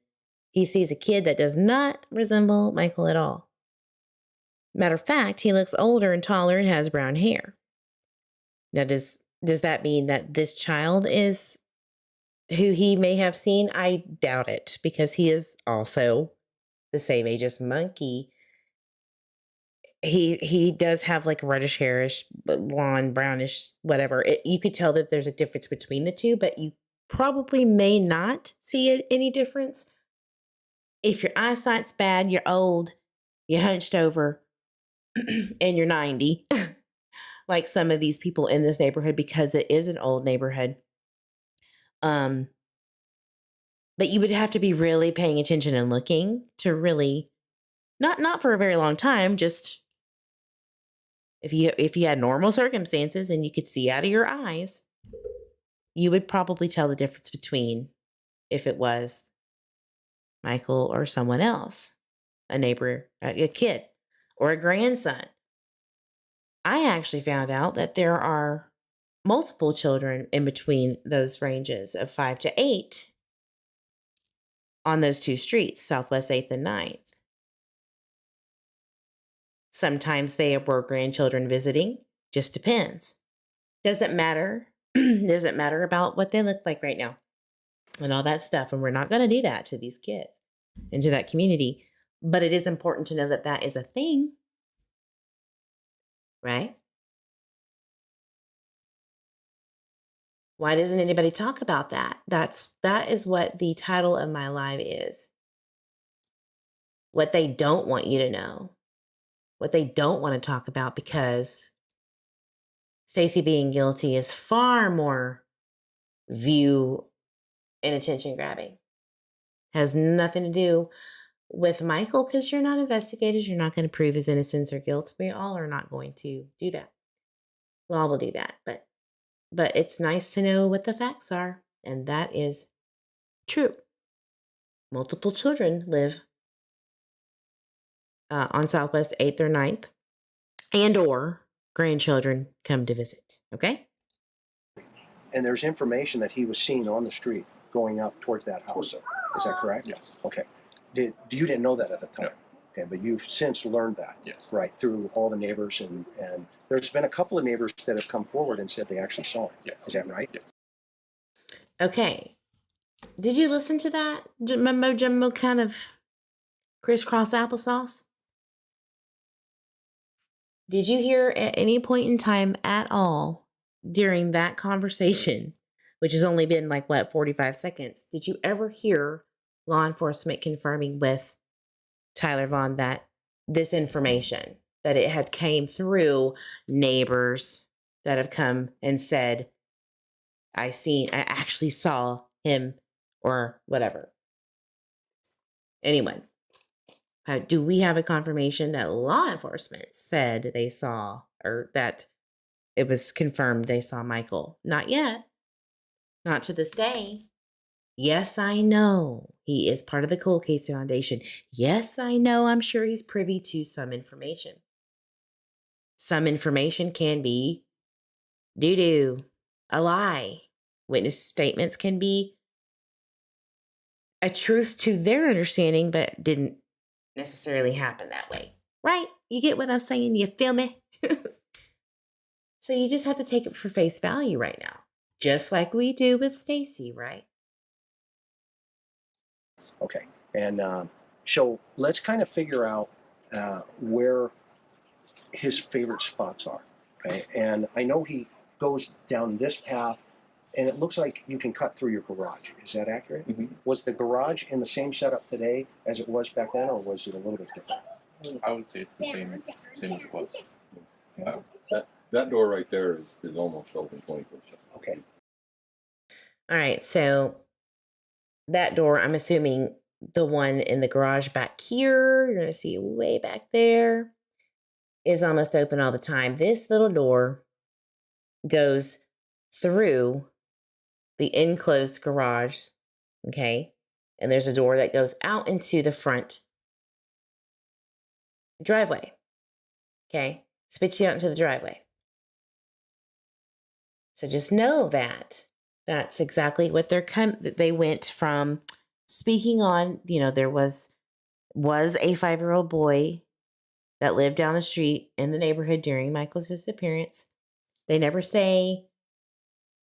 He sees a kid that does not resemble Michael at all. Matter of fact, he looks older and taller and has brown hair. Now, does that mean that this child is who he may have seen? I doubt it, because he is also the same age as Monkey. He does have like reddish hairish, blonde, brownish, whatever. You could tell that there's a difference between the two, but you probably may not see any difference. If your eyesight's bad, you're old, you're hunched over, and you're 90, like some of these people in this neighborhood, because it is an old neighborhood. But you would have to be really paying attention and looking to really, not for a very long time, just if you had normal circumstances and you could see out of your eyes, you would probably tell the difference between if it was Michael or someone else, a neighbor, a kid, or a grandson. I actually found out that there are multiple children in between those ranges of 5 to 8 on those two streets, Southwest 8th and 9th. Sometimes they were grandchildren visiting, just depends. Doesn't matter. Doesn't matter about what they look like right now and all that stuff. And we're not going to do that to these kids and to that community. But it is important to know that that is a thing, right? Why doesn't anybody talk about that? That is what the title of my live is. What they don't want you to know. What they don't want to talk about, because Stacey being guilty is far more view and attention grabbing. Has nothing to do with Michael, because you're not investigators. You're not going to prove his innocence or guilt. We all are not going to do that. Law will do that. But it's nice to know what the facts are. And that is true. Multiple children live on Southwest 8th or 9th, and or grandchildren come to visit. Okay? And there's information that he was seen on the street going up towards that house. Is that correct? Yes. Okay. You didn't know that at the time? No. Okay, but you've since learned that. Yes. Right, through all the neighbors, and there's been a couple of neighbors that have come forward and said they actually saw it. Yes. Is that right? Yes. Okay. Did you listen to that? Mumbo jumbo kind of crisscross applesauce? Did you hear at any point in time at all during that conversation, which has only been 45 seconds, did you ever hear law enforcement confirming with Tyler Vaughan that this information, that it had came through neighbors that have come and said, I actually saw him or whatever? Anyone? Do we have a confirmation that law enforcement said they saw, or that it was confirmed they saw Michael? Not yet. Not to this day. Yes, I know he is part of the Cold Case Foundation. Yes, I know I'm sure he's privy to some information. Some information can be doo-doo, a lie. Witness statements can be a truth to their understanding, but didn't necessarily happen that way. Right? You get what I'm saying? You feel me? So you just have to take it for face value right now. Just like we do with Stacey, right? Okay. And so let's kind of figure out where his favorite spots are. Okay. And I know he goes down this path, and it looks like you can cut through your garage. Is that accurate? Mm-hmm. Was the garage in the same setup today as it was back then, or was it a little bit different? I would say it's the same as it was. That door right there is almost open 24/7. Okay. All right. So that door, I'm assuming the one in the garage back here, you're going to see way back there, is almost open all the time. This little door goes through the enclosed garage, okay? And there's a door that goes out into the front driveway, okay? Spits you out into the driveway. So just know that that's exactly what they went from speaking on. You know, there was a 5-year-old boy that lived down the street in the neighborhood during Michael's disappearance. They never say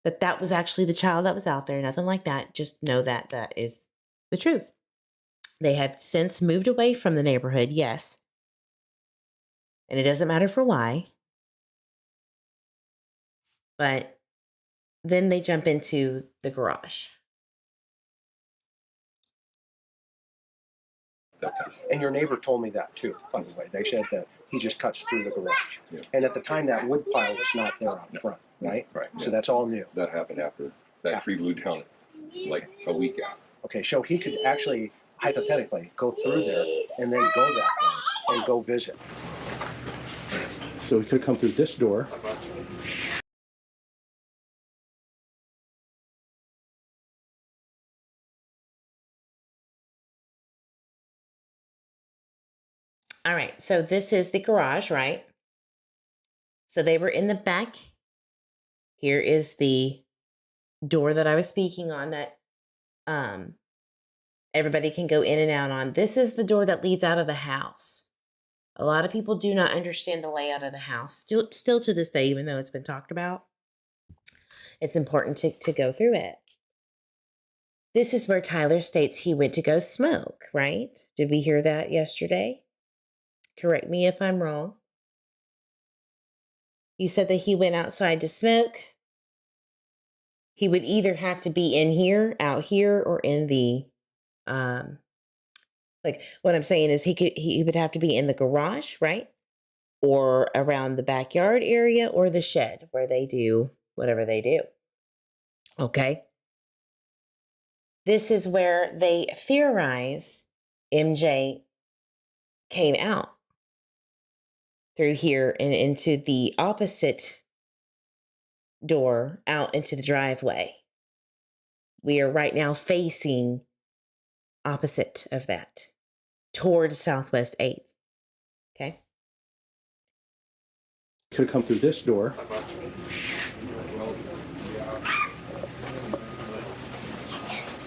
that was actually the child that was out there, nothing like that. Just know that that is the truth. They have since moved away from the neighborhood, yes. And it doesn't matter for why. But then they jump into the garage. And your neighbor told me that too, by the way. They said that he just cuts through the garage. Yeah. And at the time, that wood pile was not there out front, right? Right. So Yeah. That's all new. That happened after that tree blew down like a week out. Okay, so he could actually, hypothetically, go through there and then go that way and go visit. So he could come through this door. All right, so this is the garage, right? So they were in the back. Here is the door that I was speaking on that everybody can go in and out on. This is the door that leads out of the house. A lot of people do not understand the layout of the house. Still to this day, even though it's been talked about, it's important to go through it. This is where Tyler states he went to go smoke, right? Did we hear that yesterday? Correct me if I'm wrong. He said that he went outside to smoke. He would either have to be in here, out here, or in the, like what I'm saying is he would have to be in the garage, right? Or around the backyard area or the shed where they do whatever they do. Okay. This is where they theorize MJ came out through here and into the opposite door out into the driveway. We are right now facing opposite of that towards Southwest 8th. Okay. Could come through this door.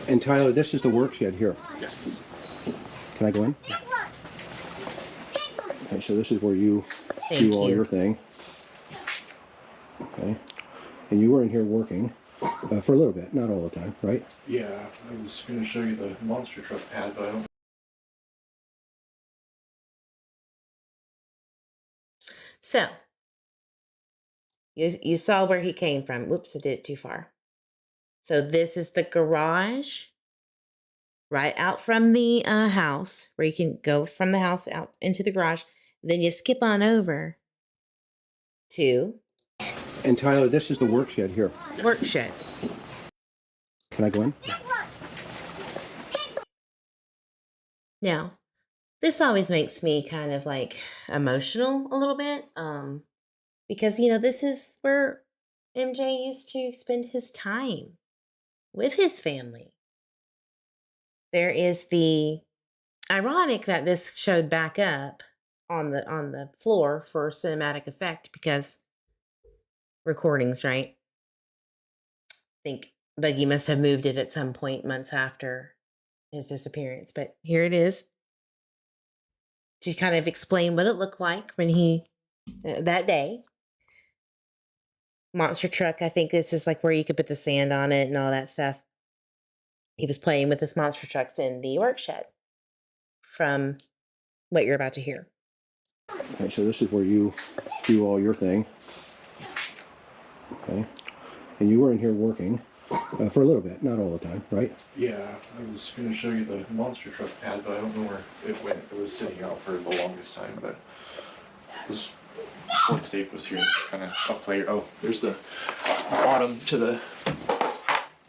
And Tyler, this is the work shed here. Yes. Can I go in? Okay, so this is where you Thank do all you. your thing. Okay. And you were in here working for a little bit, not all the time, right? Yeah, I was going to show you the monster truck pad, but I don't. So you saw where he came from. Whoops, I did it too far. So this is the garage right out from the house, where you can go from the house out into the garage. Then you skip on over to And Tyler, this is the work shed here. work shed. Can I go in? Now, this always makes me kind of like emotional a little bit, because this is where MJ used to spend his time with his family. There is the ironic that this showed back up on the floor for cinematic effect because recordings, right? I think Buggy must have moved it at some point months after his disappearance, but here it is to kind of explain what it looked like when he that day. Monster truck, I think this is like where you could put the sand on it and all that stuff. He was playing with this monster trucks in the work shed from what you're about to hear. Okay, so this is where you do all your thing. Okay. And you were in here working for a little bit, not all the time, right? Yeah, I was going to show you the monster truck pad, but I don't know where it went. It was sitting out for the longest time, but it was before the safe was here. It's kind of up layer. Oh, there's the bottom to the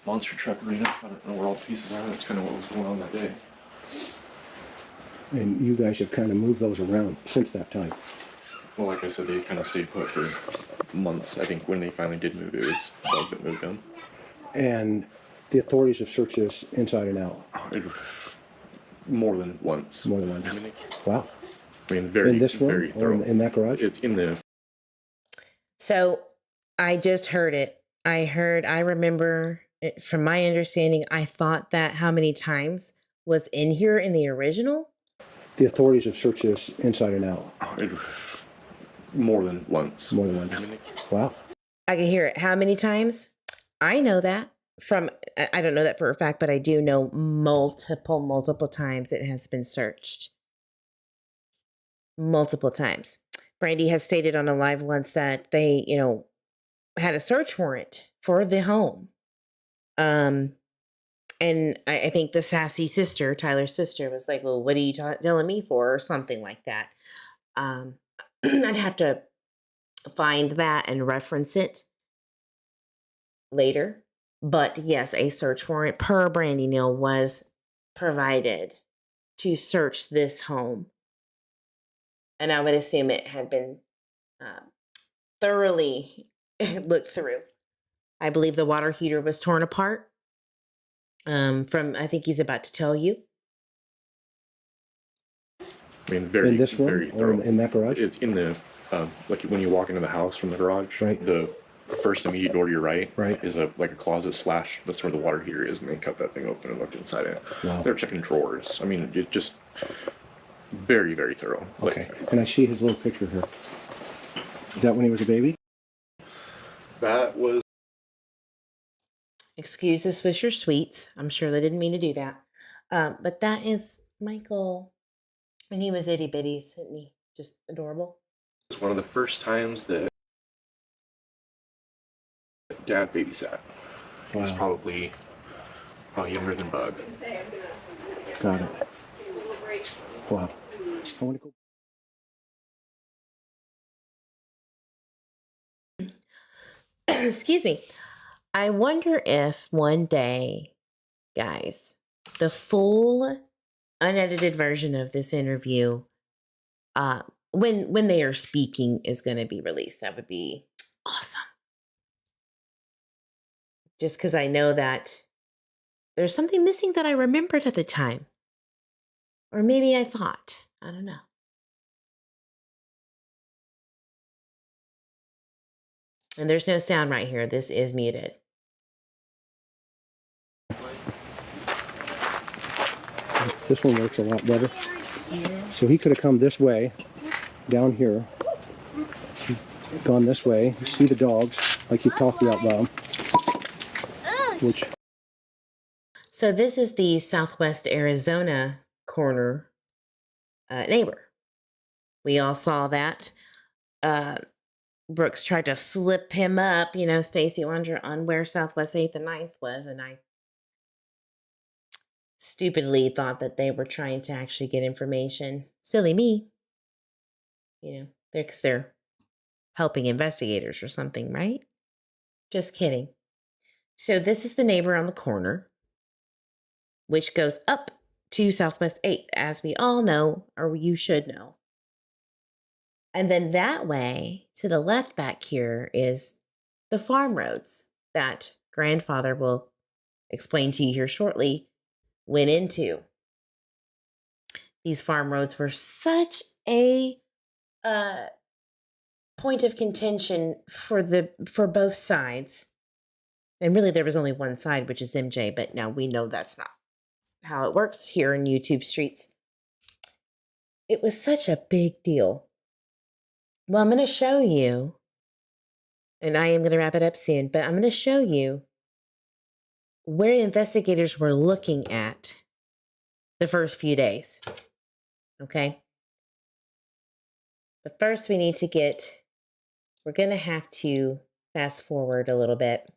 monster truck arena. I don't know where all the pieces are. That's kind of what was going on that day. And you guys have kind of moved those around since that time. Well, like I said, they kind of stayed put for months. I think when they finally did move, it was Doug that moved them. And the authorities have searched this inside and out. More than once. More than once. Wow. I mean, very, in this room very or thorough. in that garage? It's in the... So I just heard it. I remember it, from my understanding, I thought that how many times was in here in the original? The authorities have searched this inside and out. More than once. More than once. Wow. I can hear it. How many times? I know that from, I don't know that for a fact, but I do know multiple times it has been searched. Multiple times. Brandy has stated on a live once that they, had a search warrant for the home. And I think the sassy sister, Tyler's sister, was like, well, what are you telling me for? Or something like that. I'd have to find that and reference it later. But yes, a search warrant per Brandy Neal was provided to search this home. And I would assume it had been thoroughly looked through. I believe the water heater was torn apart. From, I think he's about to tell you. I mean, very, in this room very or thorough. in that garage? It's in the, like when you walk into the house from the garage, right. The first immediate door to your right, right. is like a closet / that's where the water heater is, and they cut that thing open and looked inside it. Wow. They're checking drawers. I mean, it just very, very thorough. Okay. And I see his little picture here. Is that when he was a baby? That was... Excuse the Swisher Sweets. I'm sure they didn't mean to do that. But that is Michael. And he was itty bitty, isn't he? Just adorable. It's one of the first times that Dad babysat. He was probably younger than Bug. Got it. Wow. I want to go. Excuse me. I wonder if one day, guys, the full unedited version of this interview, when they are speaking, is going to be released. That would be awesome. Just because I know that there's something missing that I remembered at the time. Or maybe I thought. I don't know. And there's no sound right here. This is muted. This one works a lot better. So he could have come this way, down here, gone this way. You see the dogs, like you've talked about, Bob. So this is the Southwest Arizona corner neighbor. We all saw that. Brooks tried to slip him up, Stacey, Wondra, on where Southwest 8th and 9th was, and I stupidly thought that they were trying to actually get information. Silly me. Because they're helping investigators or something, right? Just kidding. So this is the neighbor on the corner, which goes up to Southwest 8th, as we all know, or you should know. And then that way, to the left back here, is the farm roads that grandfather will explain to you here shortly went into. These farm roads were such a point of contention for both sides. And really, there was only one side, which is MJ, but now we know that's not how it works here in YouTube streets. It was such a big deal. Well, I'm going to show you, and I am going to wrap it up soon, but I'm going to show you where investigators were looking at the first few days. Okay? But first, we're going to have to fast forward a little bit.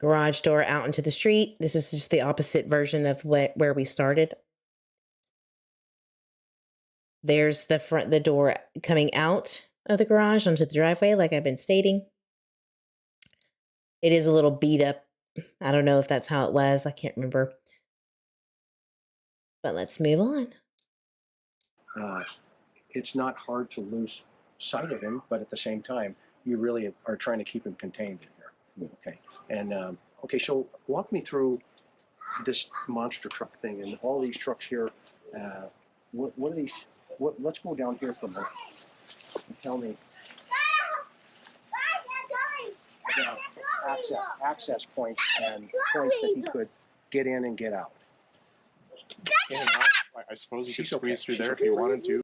Garage door out into the street. This is just the opposite version of where we started. There's the door coming out of the garage onto the driveway, like I've been stating. It is a little beat up. I don't know if that's how it was. I can't remember. But let's move on. It's not hard to lose sight of him, but at the same time, you really are trying to keep him contained in here. Okay. And okay, so walk me through this monster truck thing and all these trucks here. What are these? Let's go down here for a minute. Tell me. Access points and points that he could get in and get out. In and out, I suppose you could squeeze through there if okay. you wanted to.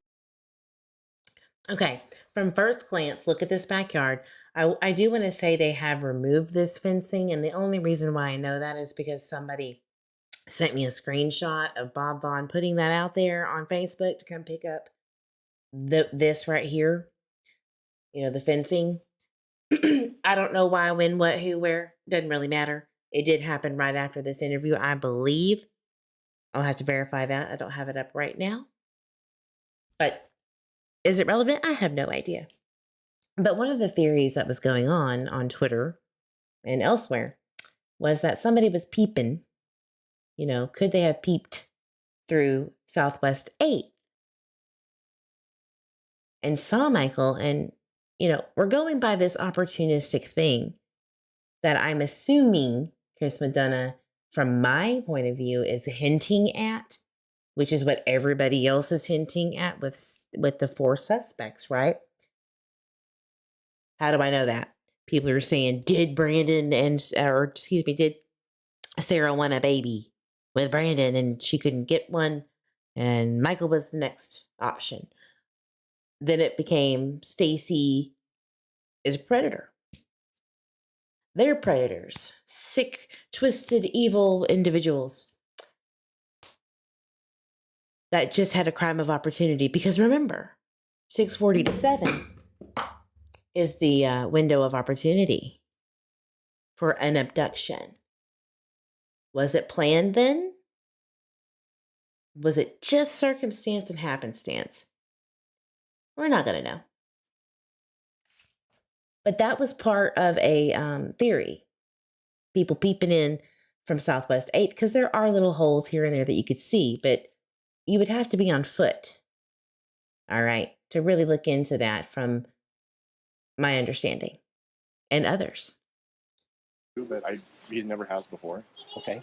Okay, from first glance, look at this backyard. I do want to say they have removed this fencing, and the only reason why I know that is because somebody sent me a screenshot of Bob Vaughan putting that out there on Facebook to come pick up this right here. You know, the fencing. I don't know why, when, what, who, where. Doesn't really matter. It did happen right after this interview, I believe. I'll have to verify that. I don't have it up right now. But is it relevant? I have no idea. But one of the theories that was going on Twitter and elsewhere was that somebody was peeping. You know, could they have peeped through Southwest 8 and saw Michael? And, you know, we're going by this opportunistic thing that I'm assuming Chris McDonough, from my point of view, is hinting at, which is what everybody else is hinting at with the 4 suspects, right? How do I know that? People are saying, did Sarah want a baby with Brandon and she couldn't get one, and Michael was the next option. Then it became Stacey is a predator. They're predators, sick, twisted, evil individuals that just had a crime of opportunity. Because remember, 6:40 to 7 is the window of opportunity for an abduction. Was it planned then? Was it just circumstance and happenstance? We're not going to know. But that was part of a theory. People peeping in from Southwest 8th, because there are little holes here and there that you could see, but you would have to be on foot, all right, to really look into that from my understanding and others. That he never has before. Okay.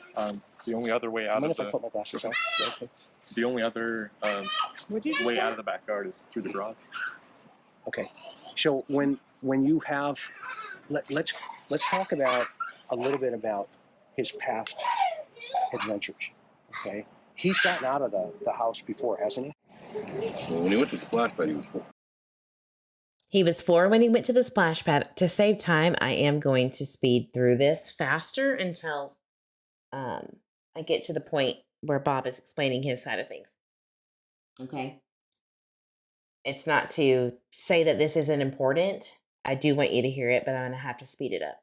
The only other way out of the put my glasses on. Okay. the only other way out of the backyard is through the garage. Okay. So when you have, let's talk about a little bit about his past adventures. Okay. He's gotten out of the house before, hasn't he? Well, when he went to the splash pad, he was 4. He was 4 when he went to the splash pad. To save time, I am going to speed through this faster until I get to the point where Bob is explaining his side of things. Okay? It's not to say that this isn't important. I do want you to hear it, but I'm going to have to speed it up.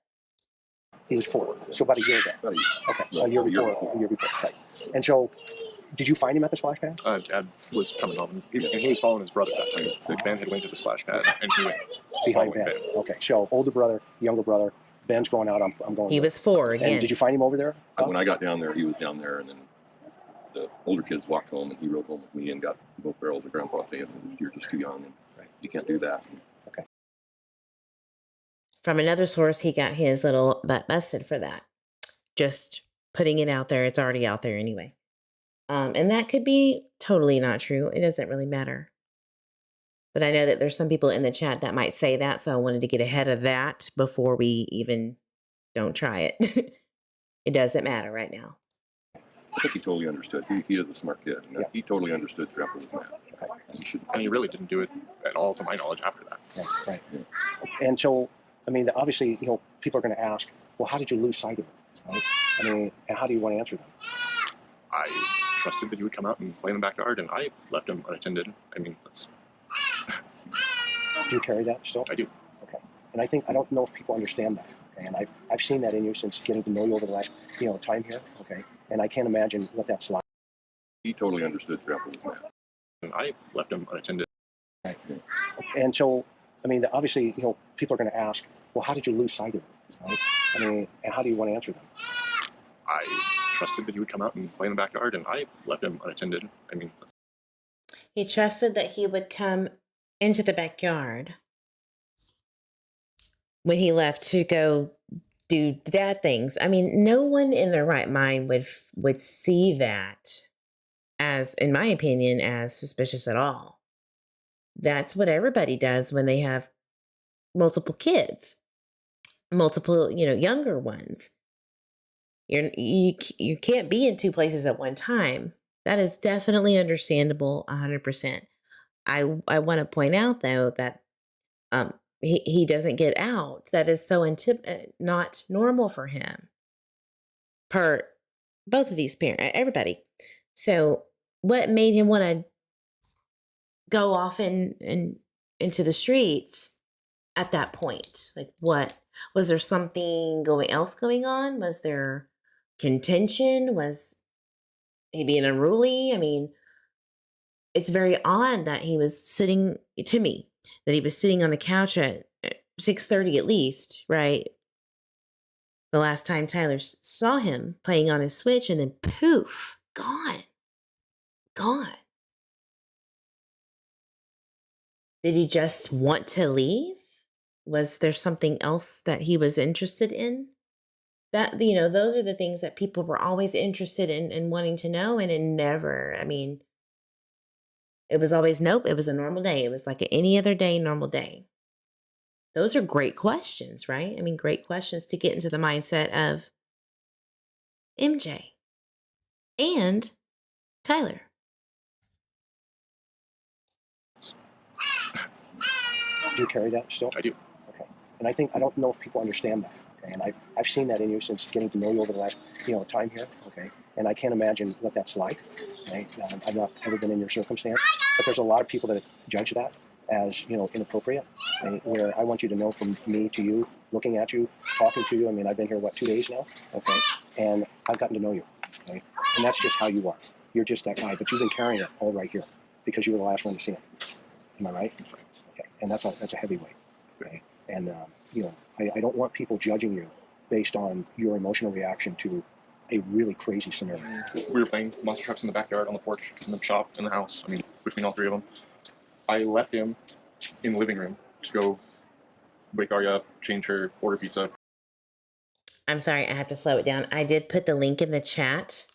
He was 4, so about a year ago. Okay, a year before. Right. And so, did you find him at the splash pad? Dad was coming home. He was following his brother that time. The band had went to the splash pad, and he went behind Ben. Okay, so older brother, younger brother. Ben's going out. I'm going. He was 4 And again. did you find him over there? When I got down there, he was down there, and then the older kids walked home, and he rode home with me and got both barrels of Grandpa saying, "You're just too young, and you can't do that." Okay. From another source, he got his little butt busted for that. Just putting it out there. It's already out there anyway. And that could be totally not true. It doesn't really matter. But I know that there's some people in the chat that might say that, so I wanted to get ahead of that before we even don't try it. It doesn't matter right now. I think he totally understood. He is a smart kid. And Yeah. He totally understood Grandpa was mad. Okay. And he should. And he really didn't do it at all, to my knowledge, after that. Right. And so, I mean, obviously, people are going to ask, well, how did you lose sight of it? Right? I mean, and how do you want to answer them? I trusted that he would come out and play in the backyard, and I left him unattended. I mean, that's. Do you carry that still? I do. Okay. And I don't know if people understand that. Okay? And I've seen that in you since getting to know you over the last, time here. Okay. And I can't imagine what that's like. He totally understood Grandpa was mad. And I left him unattended. Right. And so, I mean, obviously, people are going to ask, well, how did you lose sight of it? Right? I mean, and how do you want to answer them? I trusted that he would come out and play in the backyard, and I left him unattended. I mean, that's. He trusted that he would come into the backyard when he left to go do bad things. I mean, no one in their right mind would see that as, in my opinion, as suspicious at all. That's what everybody does when they have multiple kids, multiple, younger ones. You can't be in 2 places at one time. That is definitely understandable, 100%. I want to point out though that he doesn't get out. That is so not normal for him. Per both of these parents, everybody. So what made him want to go off and into the streets at that point? Like, what was there? Something else going on? Was there contention? Was he being unruly? I mean, it's very odd that he was sitting, to me, that he was sitting on the couch at 6:30 at least, right? The last time Tyler saw him playing on his Switch, and then poof, gone. Did he just want to leave? Was there something else that he was interested in? That, those are the things that people were always interested in and wanting to know, and it never, it was always, nope, it was a normal day. It was like any other day, normal day. Those are great questions, right? Great questions to get into the mindset of MJ and Tyler. Do you carry that still? I do. Okay. And I don't know if people understand that. Okay. And I've seen that in you since getting to know you over the last, time here. Okay. And I can't imagine what that's like. Okay. I've not ever been in your circumstance, but there's a lot of people that judge that as, inappropriate. Okay? Where I want you to know, from me to you, looking at you, talking to you. I've been here, 2 days now? Okay. And I've gotten to know you. Okay. And that's just how you are. You're just that guy, but you've been carrying it all right here because you were the last one to see it. Am I right? Okay. And that's a heavyweight. Okay. And, I don't want people judging you based on your emotional reaction to a really crazy scenario. We were playing monster trucks in the backyard, on the porch, in the shop, in the house. Between all 3 of them. I left him in the living room to go wake Arya up, change her, order pizza. I'm sorry, I have to slow it down. I did put the link in the chat,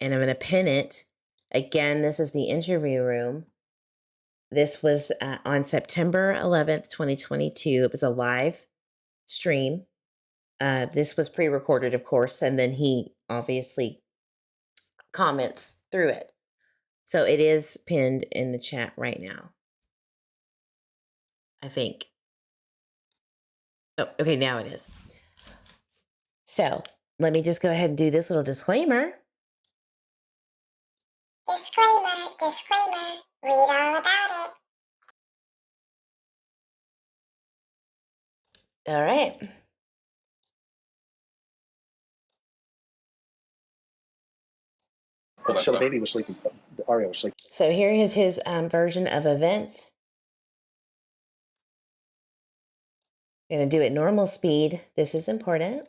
and I'm going to pin it. Again, this is the interview room. This was on September 11th, 2022. It was a live stream. This was pre-recorded, of course, and then he obviously comments through it. So it is pinned in the chat right now, I think. Oh, okay, now it is. So let me just go ahead and do this little disclaimer. Disclaimer. Read all about it. All right. All that So the stuff. baby was sleeping. Arya was sleeping. So here is his version of events. Gonna do it normal speed. This is important.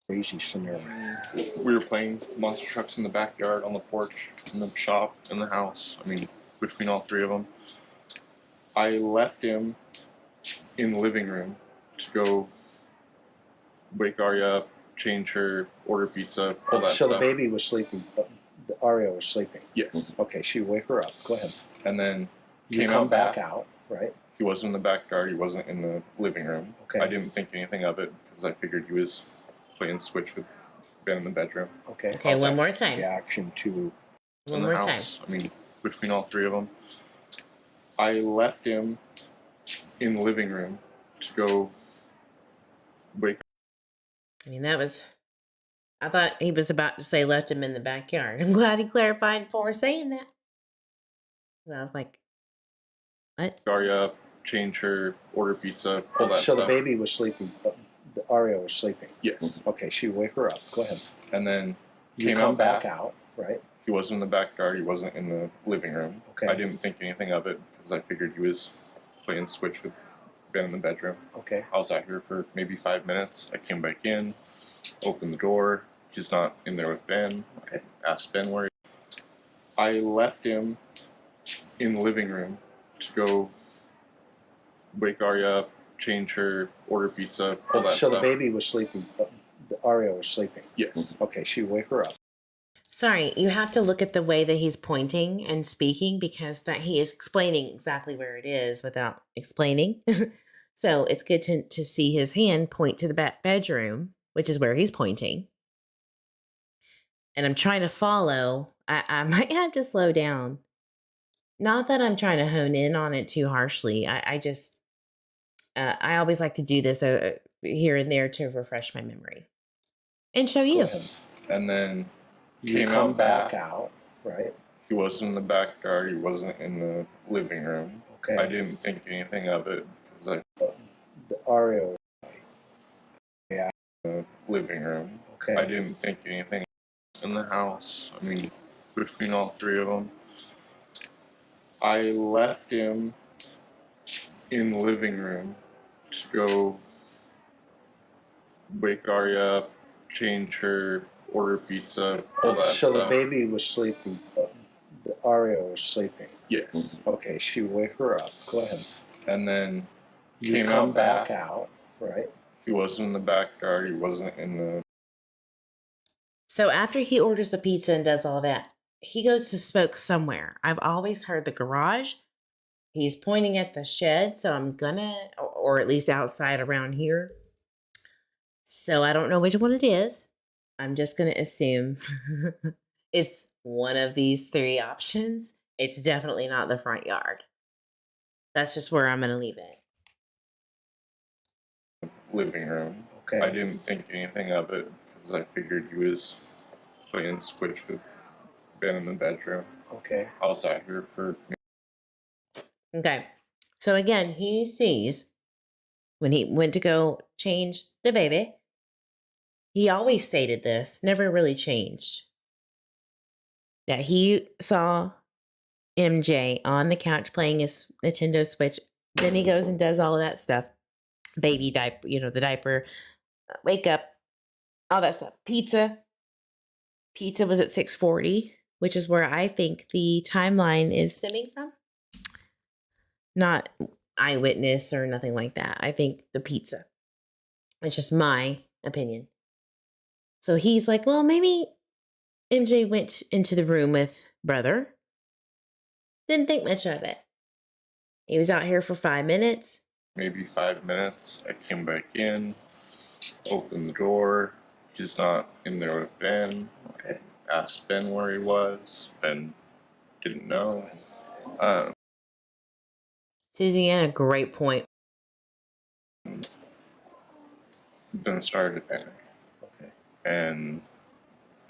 Crazy scenario. We were playing monster trucks in the backyard, on the porch, in the shop, in the house. I mean, between all three of them. I left him in the living room to go wake Arya up, change her, order pizza, all that So stuff. the baby was sleeping. The Aria was sleeping. Yes. Okay, she wake her up. Go ahead. And then You came come out back out, right? He wasn't in the backyard. He wasn't in the living room. Okay. I didn't think anything of it because I figured he was playing Switch with Ben in the bedroom. Okay. Okay, one more time. Reaction to One in the more house. time. I mean, between all three of them. I left him in the living room to go wake I mean, that was. I thought he was about to say left him in the backyard. I'm glad he clarified before saying that. I was like, what? Arya up, change her, order pizza, all that So stuff. the baby was sleeping. The Aria was sleeping. Yes. Okay, she wake her up. Go ahead. And then You came come out back out, right? He wasn't in the backyard. He wasn't in the living room. Okay. I didn't think anything of it because I figured he was playing Switch with Ben in the bedroom. Okay. I was out here for maybe 5 minutes. I came back in, opened the door. He's not in there with Ben. I asked Ben where I left him in the living room to go wake Arya up, change her, order pizza, all that So stuff. the baby was sleeping. The Aria was sleeping. Yes. Okay, she wake her up. Sorry, you have to look at the way that he's pointing and speaking because that he is explaining exactly where it is without explaining. So it's good to see his hand point to the bedroom, which is where he's pointing. And I'm trying to follow. I might have to slow down. Not that I'm trying to hone in on it too harshly. I just, I always like to do this here and there to refresh my memory and show Go you. ahead. And then You came come out back out, right? He wasn't in the backyard. He wasn't in the living room. Okay. I didn't think anything of it because I The Aria. the living room. Okay. I didn't think anything in the house. I mean, between all three of them. I left him in the living room to go wake Arya up, change her, order pizza, all that So the stuff. baby was sleeping. The Aria was sleeping. Yes. Okay, she wake her up. Go ahead. And then You came come out back out, right? He wasn't in the backyard. He wasn't in the So after he orders the pizza and does all that, he goes to smoke somewhere. I've always heard the garage. He's pointing at the shed, so I'm gonna, or at least outside around here. So I don't know which one it is. I'm just gonna assume it's one of these three options. It's definitely not the front yard. That's just where I'm gonna leave it. living room. Okay. I didn't think anything of it because I figured he was playing Switch with Ben in the bedroom. Okay. I was out here for Okay. So again, he sees when he went to go change the baby. He always stated this, never really changed. That he saw MJ on the couch playing his Nintendo Switch. Then he goes and does all of that stuff. Baby diaper, the diaper, wake up, all that stuff. Pizza was at 6:40, which is where I think the timeline is stemming from. Not eyewitness or nothing like that. I think the pizza. It's just my opinion. So he's like, well, maybe MJ went into the room with brother. Didn't think much of it. He was out here for 5 minutes. maybe 5 minutes. I came back in, opened the door. He's not in there with Ben. I asked Ben where he was. Ben didn't know. Susie, you had a great point. Then started to panic Okay. and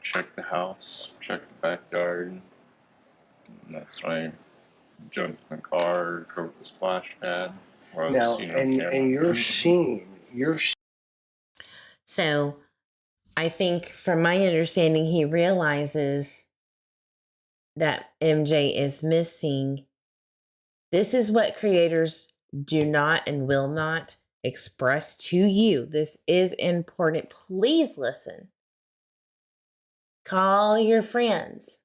checked the house, checked the backyard. And that's when I jumped in the car, drove to the splash pad. Where I was Now, seen on camera. and you're So I think from my understanding, he realizes that MJ is missing This is what creators do not and will not express to you. This is important. Please listen. Call your friends.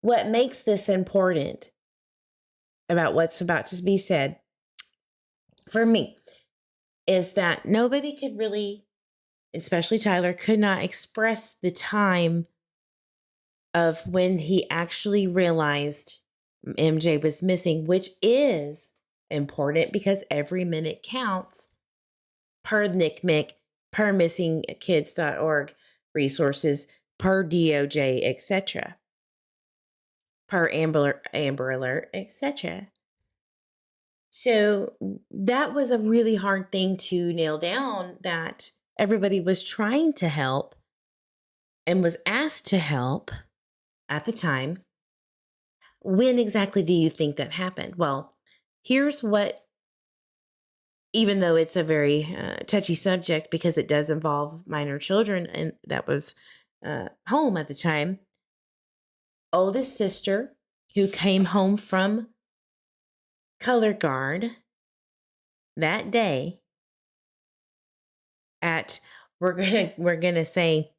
What makes this important about what's about to be said for me is that nobody could really, especially Tyler, could not express the time of when he actually realized MJ was missing, which is important because every minute counts per NCMEC, per missingkids.org resources, per DOJ, etc., per Amber Alert, etc. So that was a really hard thing to nail down, that everybody was trying to help and was asked to help at the time. When exactly do you think that happened? Well, here's what, even though it's a very touchy subject because it does involve minor children, and that was home at the time, oldest sister who came home from color guard that day at, we're gonna say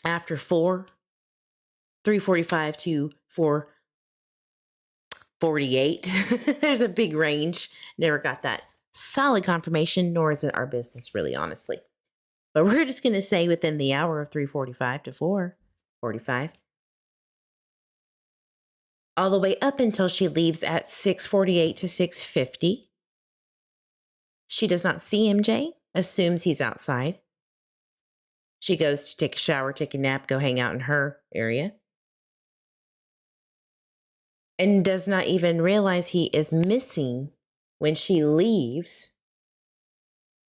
after 3:45 to 4:48. There's a big range. Never got that solid confirmation, nor is it our business, really, honestly. But we're just going to say within the hour of 3:45 to 4:45, all the way up until she leaves at 6:48 to 6:50. She does not see MJ, assumes he's outside. She goes to take a shower, take a nap, go hang out in her area, and does not even realize he is missing when she leaves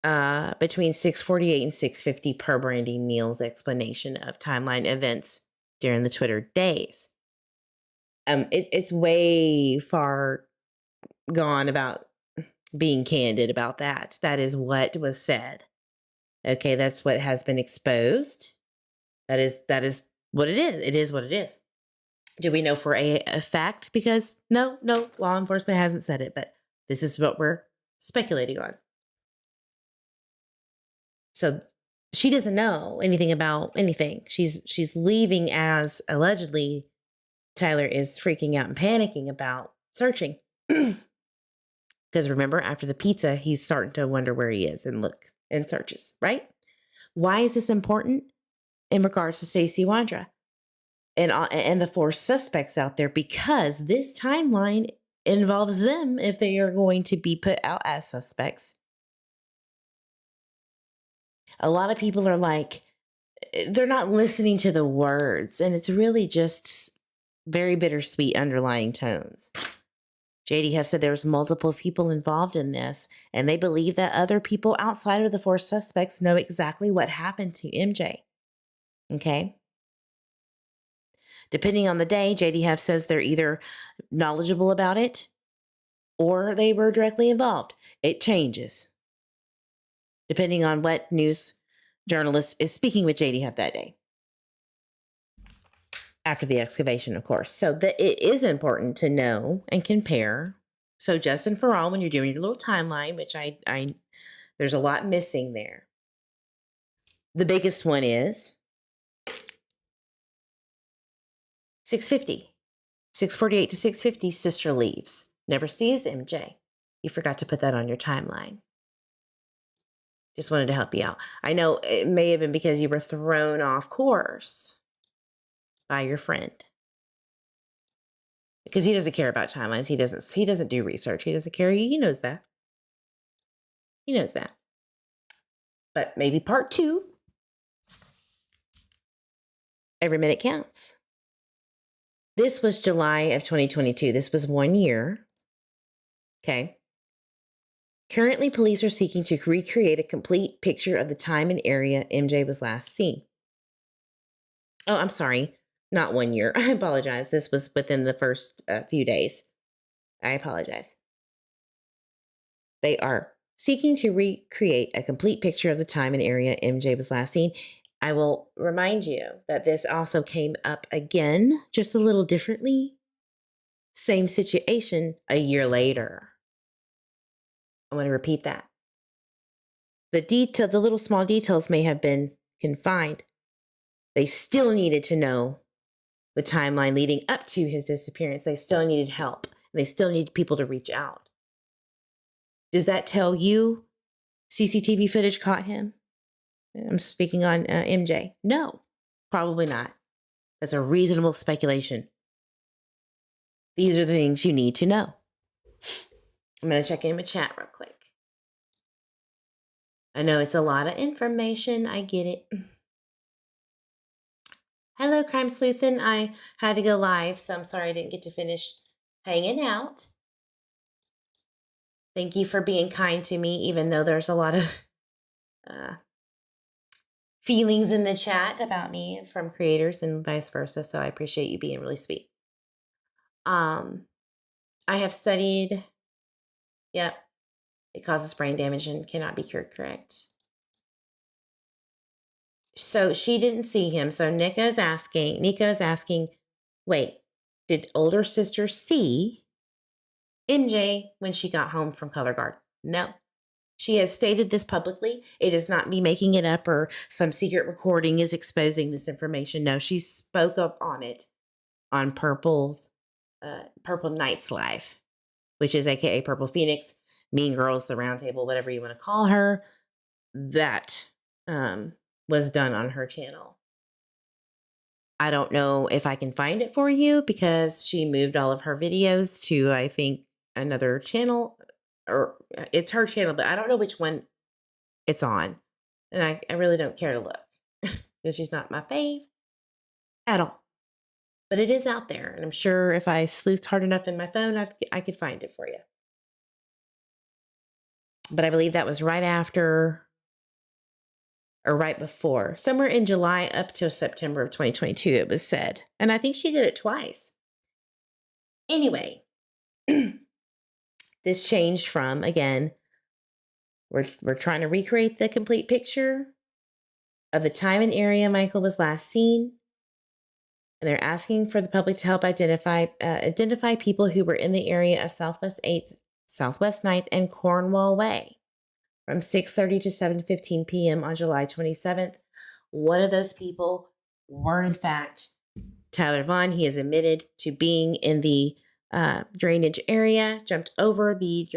between 6:48 and 6:50 per Brandy Neal's explanation of timeline events during the Twitter days. It's way far gone about being candid about that. That is what was said. Okay, that's what has been exposed. That is what it is. It is what it is. Do we know for a fact? Because no, law enforcement hasn't said it, but this is what we're speculating on. So she doesn't know anything about anything. She's leaving as allegedly Tyler is freaking out and panicking about searching. Because remember, after the pizza, he's starting to wonder where he is and look and searches, right? Why is this important in regards to Stacey, Wondra, and the 4 suspects out there? Because this timeline involves them if they are going to be put out as suspects. A lot of people are like, they're not listening to the words, and it's really just very bittersweet underlying tones. JD Huff said there was multiple people involved in this, and they believe that other people outside of the 4 suspects know exactly what happened to MJ. Okay? Depending on the day, JD Huff says they're either knowledgeable about it or they were directly involved. It changes depending on what news journalist is speaking with JD Huff that day. After the excavation, of course. So it is important to know and compare. So just and for all, when you're doing your little timeline, which I there's a lot missing there. The biggest one is 6:50. 6:48 to 6:50, sister leaves. Never sees MJ. You forgot to put that on your timeline. Just wanted to help you out. I know it may have been because you were thrown off course by your friend. Because he doesn't care about timelines. He doesn't do research. He doesn't care. He knows that. He knows that. But maybe part 2. Every minute counts. This was July of 2022. This was 1 year. Okay. Currently, police are seeking to recreate a complete picture of the time and area MJ was last seen. Oh, I'm sorry. Not 1 year. I apologize. This was within the first few days. I apologize. They are seeking to recreate a complete picture of the time and area MJ was last seen. I will remind you that this also came up again, just a little differently, Same situation a year later. I want to repeat that. The little small details may have been confined. They still needed to know the timeline leading up to his disappearance. They still needed help. They still needed people to reach out. Does that tell you CCTV footage caught him? I'm speaking on MJ. No, probably not. That's a reasonable speculation. These are the things you need to know. I'm going to check in with chat real quick. I know it's a lot of information. I get it. Hello, Crime Sleuthin'. I had to go live, so I'm sorry I didn't get to finish hanging out. Thank you for being kind to me, even though there's a lot of feelings in the chat about me from creators and vice versa. So I appreciate you being really sweet. I have studied. Yep. It causes brain damage and cannot be cured, correct? So she didn't see him. So Nika is asking, wait, did older sister see MJ when she got home from color guard? No. She has stated this publicly. It is not me making it up or some secret recording is exposing this information. No, she spoke up on it on Purple Nights Live, which is AKA Purple Phoenix, Mean Girls, the Round Table, whatever you want to call her. That was done on her channel. I don't know if I can find it for you because she moved all of her videos to, I think, another channel, or it's her channel, but I don't know which one it's on. And I really don't care to look because she's not my fave at all. But it is out there. And I'm sure if I sleuthed hard enough in my phone, I could find it for you. But I believe that was right after or right before, somewhere in July up to September of 2022, it was said. And I think she did it twice. Anyway, this changed from, again, we're trying to recreate the complete picture of the time and area Michael was last seen. And they're asking for the public to help identify people who were in the area of Southwest 8th, Southwest 9th, and Cornwall Way from 6:30 to 7:15 p.m. on July 27th. One of those people were, in fact, Tyler Vaughan. He is admitted to being in the drainage area, jumped over the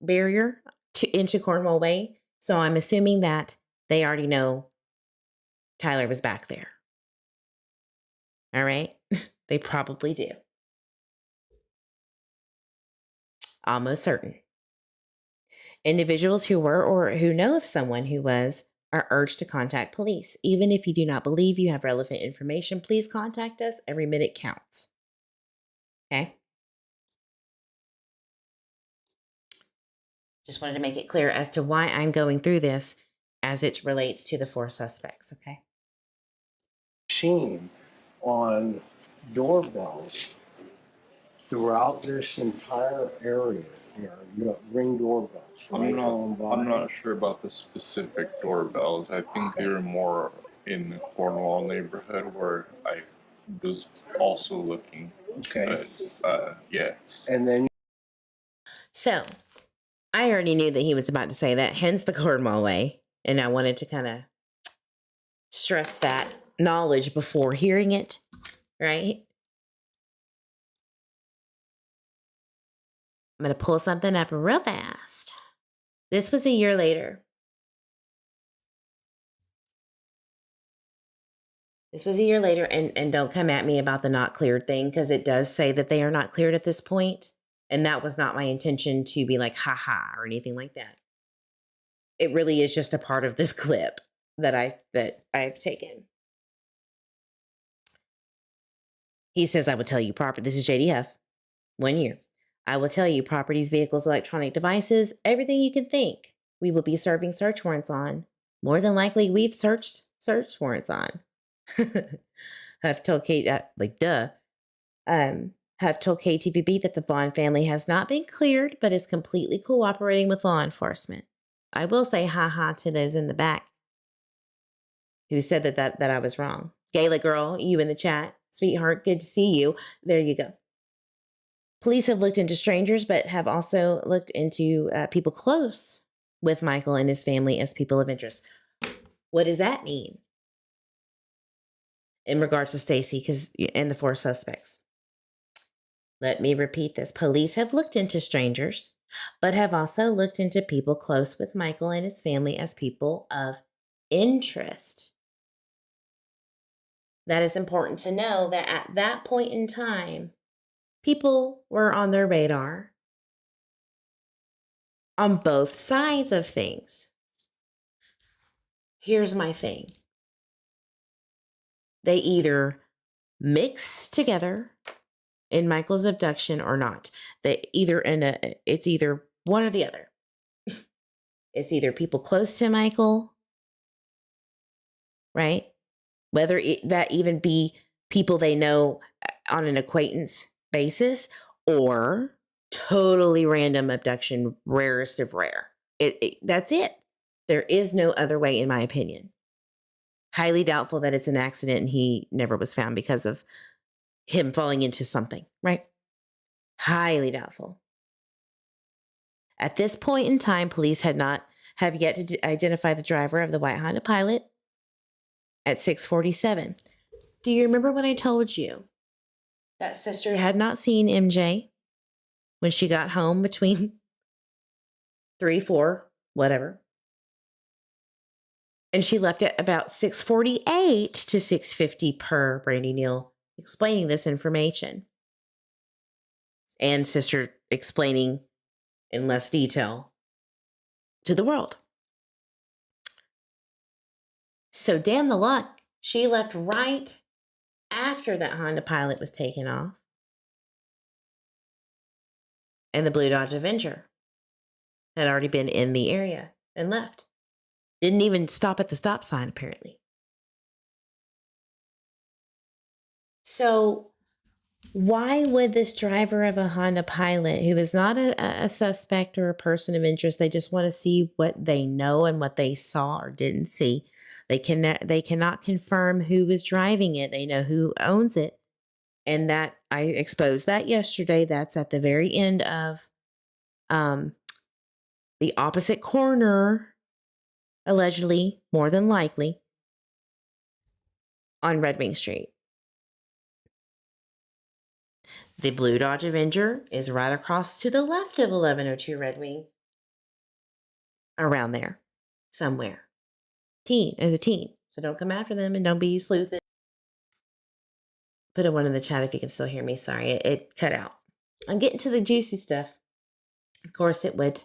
barrier into Cornwall Way. So I'm assuming that they already know Tyler was back there. All right? They probably do. Almost certain. Individuals who were or who know of someone who was are urged to contact police. Even if you do not believe you have relevant information, please contact us. Every minute counts. Okay? Just wanted to make it clear as to why I'm going through this as it relates to the 4 suspects, okay? Seen on doorbells throughout this entire area here, ring doorbells. I'm not sure about the specific doorbells. I think they were more in the Cornwall neighborhood where I was also looking. Okay. Yeah. And then So, I already knew that he was about to say that, hence the Cornwall Way. And I wanted to kind of stress that knowledge before hearing it, right? I'm going to pull something up real fast. This was a year later. And don't come at me about the not cleared thing, because it does say that they are not cleared at this point. And that was not my intention to be like, haha, or anything like that. It really is just a part of this clip that I've taken. He says, I will tell you property. This is JD Huff. 1 year. I will tell you properties, vehicles, electronic devices, everything you can think. We will be serving search warrants on. More than likely, we've searched search warrants on. Huff told Huff told KTVB that the Vaughan family has not been cleared, but is completely cooperating with law enforcement. I will say ha-ha to those in the back who said that I was wrong. Gayla girl, you in the chat. Sweetheart, good to see you. There you go. Police have looked into strangers, but have also looked into people close with Michael and his family as people of interest. What does that mean in regards to Stacey and the 4 suspects? Let me repeat this. Police have looked into strangers, but have also looked into people close with Michael and his family as people of interest. That is important to know that at that point in time, people were on their radar on both sides of things. Here's my thing. They either mix together in Michael's abduction or not. It's either one or the other. It's either people close to Michael, right? Whether that even be people they know on an acquaintance basis, or totally random abduction, rarest of rare. That's it. There is no other way, in my opinion. Highly doubtful that it's an accident and he never was found because of him falling into something, right? Highly doubtful. At this point in time, police have yet to identify the driver of the white Honda Pilot at 6:47. Do you remember when I told you that sister had not seen MJ when she got home between 3, 4, whatever? And she left at about 6:48 to 6:50 per Brandy Neal explaining this information. And sister explaining in less detail to the world. So damn the luck. She left right after that Honda Pilot was taken off. And the blue Dodge Avenger had already been in the area and left. Didn't even stop at the stop sign, apparently. So why would this driver of a Honda Pilot, who is not a suspect or a person of interest, they just want to see what they know and what they saw or didn't see. They cannot confirm who was driving it. They know who owns it. And that, I exposed that yesterday. That's at the very end of the opposite corner, allegedly, more than likely, on Red Wing Street. The blue Dodge Avenger is right across to the left of 1102 Red Wing. Around there. Somewhere. As a teen. So don't come after them and don't be sleuthing. Put a 1 in the chat if you can still hear me. Sorry, it cut out. I'm getting to the juicy stuff. Of course it would.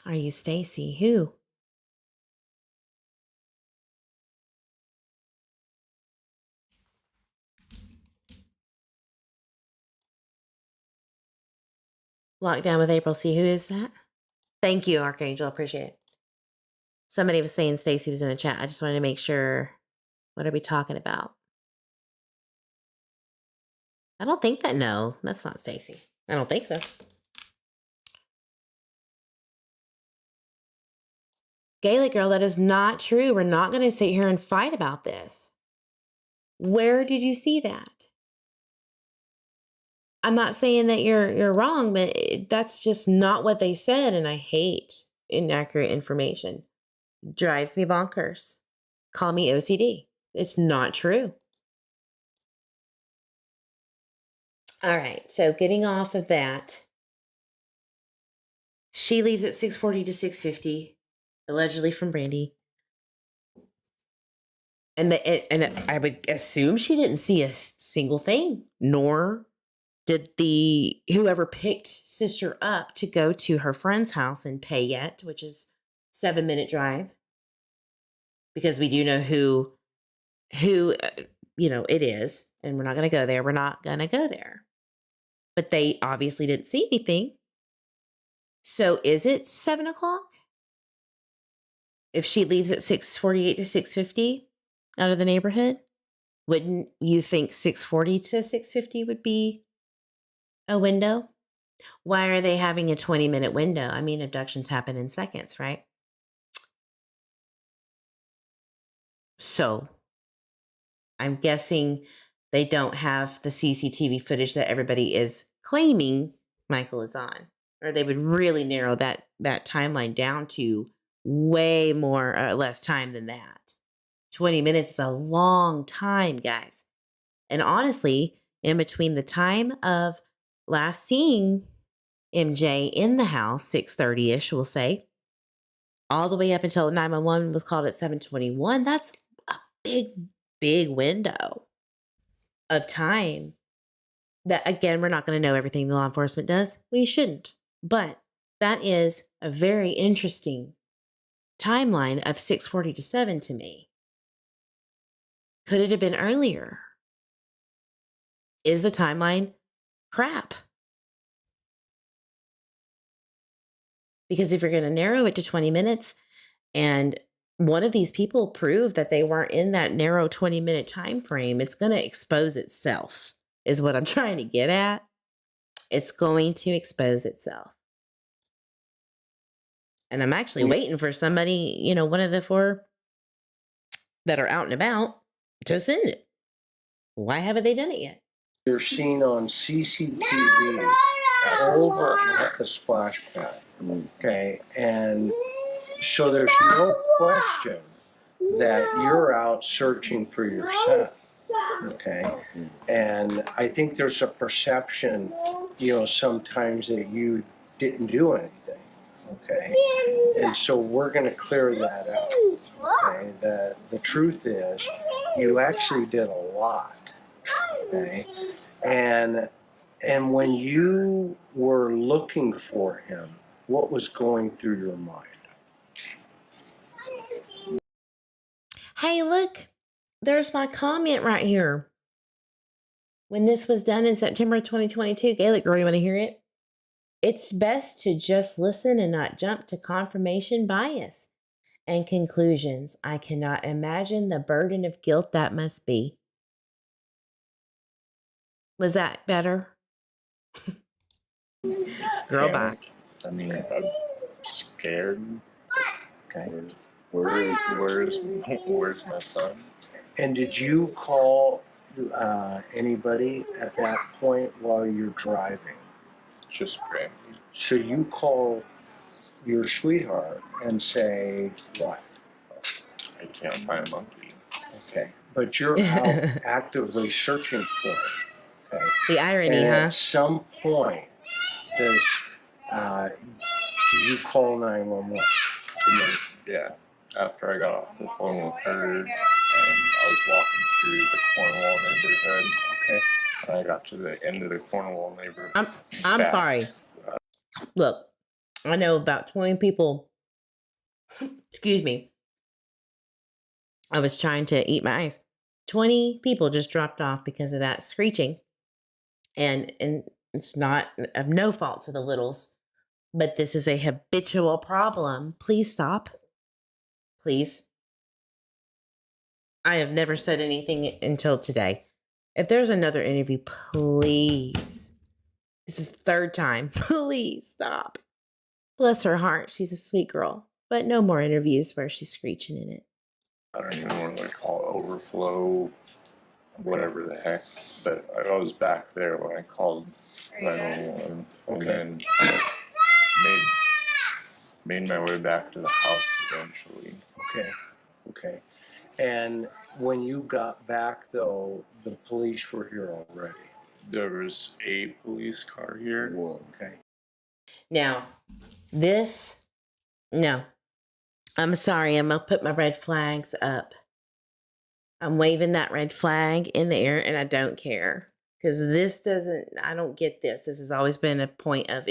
Are you Stacey? Who? Lockdown with April C. Who is that? Thank you, Archangel. Appreciate it. Somebody was saying Stacey was in the chat. I just wanted to make sure. What are we talking about? I don't think that. No, that's not Stacey. I don't think so. Gaelic girl, that is not true. We're not going to sit here and fight about this. Where did you see that? I'm not saying that you're wrong, but that's just not what they said, and I hate inaccurate information. Drives me bonkers. Call me OCD. It's not true. All right, so getting off of that, she leaves at 6:40 to 6:50, allegedly from Brandy. And I would assume she didn't see a single thing, nor did whoever picked sister up to go to her friend's house in Payette, which is 7-minute drive, because we do know who it is, and we're not going to go there. We're not going to go there. But they obviously didn't see anything. So is it 7 o'clock? If she leaves at 6:48 to 6:50 out of the neighborhood, wouldn't you think 6:40 to 6:50 would be a window? Why are they having a 20-minute window? I mean, abductions happen in seconds, right? So I'm guessing they don't have the CCTV footage that everybody is claiming Michael is on, or they would really narrow that timeline down to way more less time than that. 20 minutes is a long time, guys. And honestly, in between the time of last seeing MJ in the house, 6:30-ish, we'll say, all the way up until 911 was called at 7:21, that's a big window of time that, again, we're not going to know everything the law enforcement does. We shouldn't. But that is a very interesting timeline of 6:40 to 7 to me. Could it have been earlier? Is the timeline crap? Because if you're going to narrow it to 20 minutes and one of these people proved that they weren't in that narrow 20-minute time frame, it's going to expose itself, is what I'm trying to get at. It's going to expose itself. And I'm actually waiting for somebody, one of the 4 that are out and about to send it. Why haven't they done it yet? You're seen on CCTV over at the splash pad. Okay, and so there's no question that you're out searching for your son. Okay, and I think there's a perception, sometimes that you didn't do anything. Okay, and so we're going to clear that up. Okay, the truth is, you actually did a lot. Okay, and when you were looking for him, what was going through your mind? Hey, look, there's my comment right here. When this was done in September 2022, Gaelic girl, you want to hear it? It's best to just listen and not jump to confirmation bias and conclusions. I cannot imagine the burden of guilt that must be. Was that better? Girl, bye. I mean, I'm scared. Okay. Where's my son? And did you call anybody at that point while you're driving? Just Brandy. So you call your sweetheart and say what? I can't find a monkey. Okay. But you're out actively searching for him. Okay. The irony, And huh? at some point, do you call 911? Yeah. After I got off the phone with her and I was walking through the Cornwall neighborhood. Okay. And I got to the end of the Cornwall neighborhood. I'm sorry. Look, I know about 20 people. Excuse me. I was trying to eat my ice. 20 people just dropped off because of that screeching. And it's not of no fault to the littles, but this is a habitual problem. Please stop. Please. I have never said anything until today. If there's another interview, please. This is the 3rd time. Please stop. Bless her heart. She's a sweet girl. But no more interviews where she's screeching in it. I don't even know what they call it, overflow, whatever the heck. But I was back there when I called 911 and then made my way back to the house eventually. Okay. And when you got back, though, the police were here already. There was a police car here. Okay. Now, no. I'm sorry. I'm going to put my red flags up. I'm waving that red flag in the air and I don't care. Because I don't get this. This has always been a point of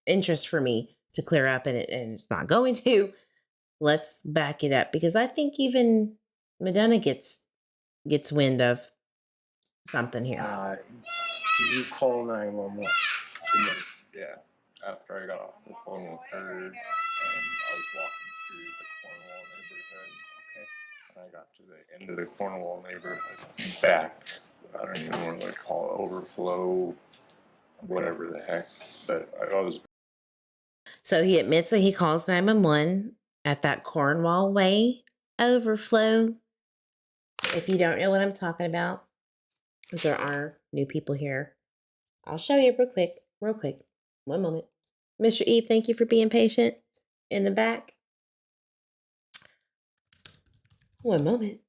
interest for me to clear up and it's not going to. Let's back it up because I think even Madonna gets wind of something here. Did you call 911? Yeah. After I got off the phone with her and I was walking through the Cornwall neighborhood. Okay. And I got to the end of the Cornwall neighborhood back. I don't even know what they call it, overflow, whatever the heck. But I was. So he admits that he calls 911 at that Cornwall Way overflow. If you don't know what I'm talking about, Those are our new people here. I'll show you real quick. One moment. Mr. Eve, thank you for being patient in the back. One moment.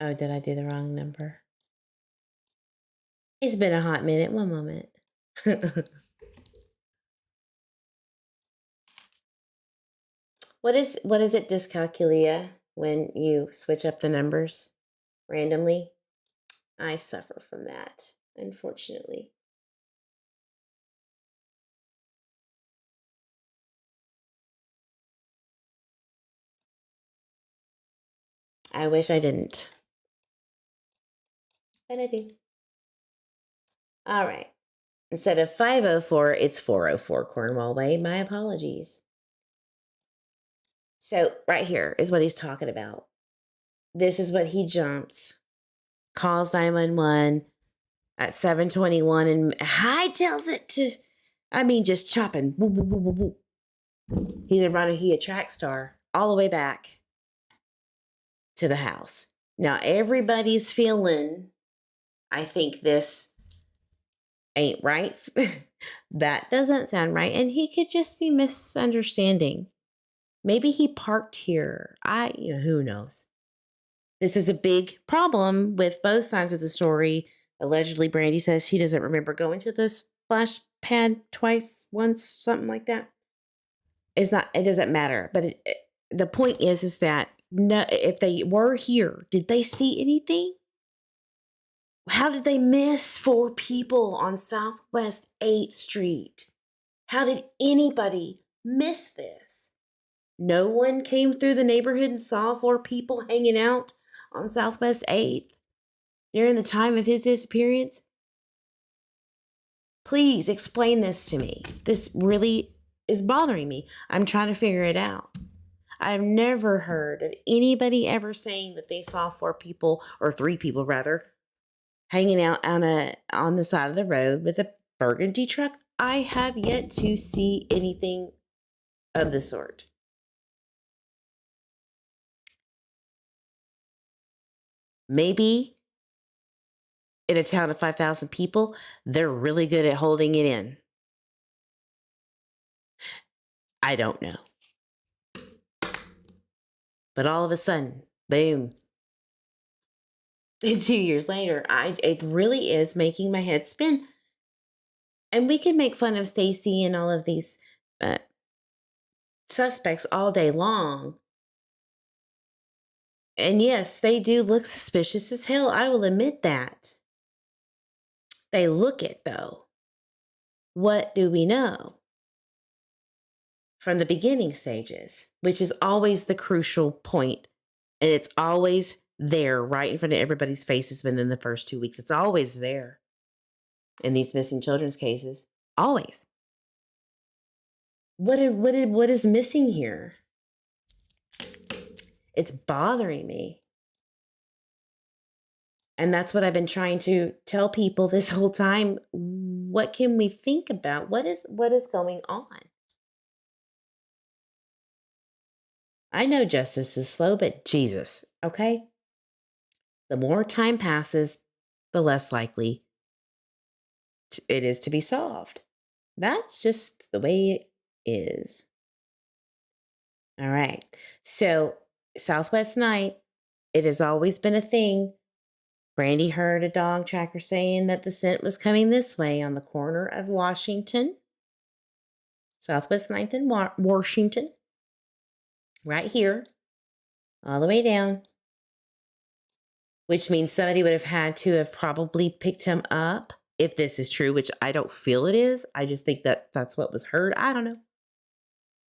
Oh, did I do the wrong number? It's been a hot minute. One moment. What is it, dyscalculia, when you switch up the numbers randomly? I suffer from that, unfortunately. I wish I didn't, but I do. All right. Instead of 504, it's 404 Cornwall Way. My apologies. So right here is what he's talking about. This is what he jumps, calls 911 at 7:21 and hightails it to, just chopping. Woo, woo, woo, woo, woo. He's a track star all the way back to the house. Now everybody's feeling, I think this ain't right. That doesn't sound right. And he could just be misunderstanding. Maybe he parked here. Who knows? This is a big problem with both sides of the story. Allegedly, Brandy says she doesn't remember going to the splash pad once, something like that. It doesn't matter. But the point is that if they were here, did they see anything? How did they miss 4 people on Southwest 8th Street? How did anybody miss this? No one came through the neighborhood and saw 4 people hanging out on Southwest 8th during the time of his disappearance? Please explain this to me. This really is bothering me. I'm trying to figure it out. I've never heard of anybody ever saying that they saw 4 people, or 3 people rather, hanging out on the side of the road with a burgundy truck. I have yet to see anything of the sort. Maybe in a town of 5,000 people, they're really good at holding it in. I don't know. But all of a sudden, boom. 2 years later, it really is making my head spin. And we can make fun of Stacey and all of these suspects all day long. And yes, they do look suspicious as hell. I will admit that. They look it, though. What do we know? From the beginning stages, which is always the crucial point. And it's always there right in front of everybody's faces within the first 2 weeks. It's always there in these missing children's cases. Always. What is missing here? It's bothering me. And that's what I've been trying to tell people this whole time. What can we think about? What is going on? I know justice is slow, but Jesus, okay? The more time passes, the less likely it is to be solved. That's just the way it is. All right. So Southwest night, it has always been a thing. Brandy heard a dog tracker saying that the scent was coming this way on the corner of Washington, Southwest 9th and Washington, right here, all the way down, which means somebody would have had to have probably picked him up, if this is true, which I don't feel it is. I just think that that's what was heard. I don't know.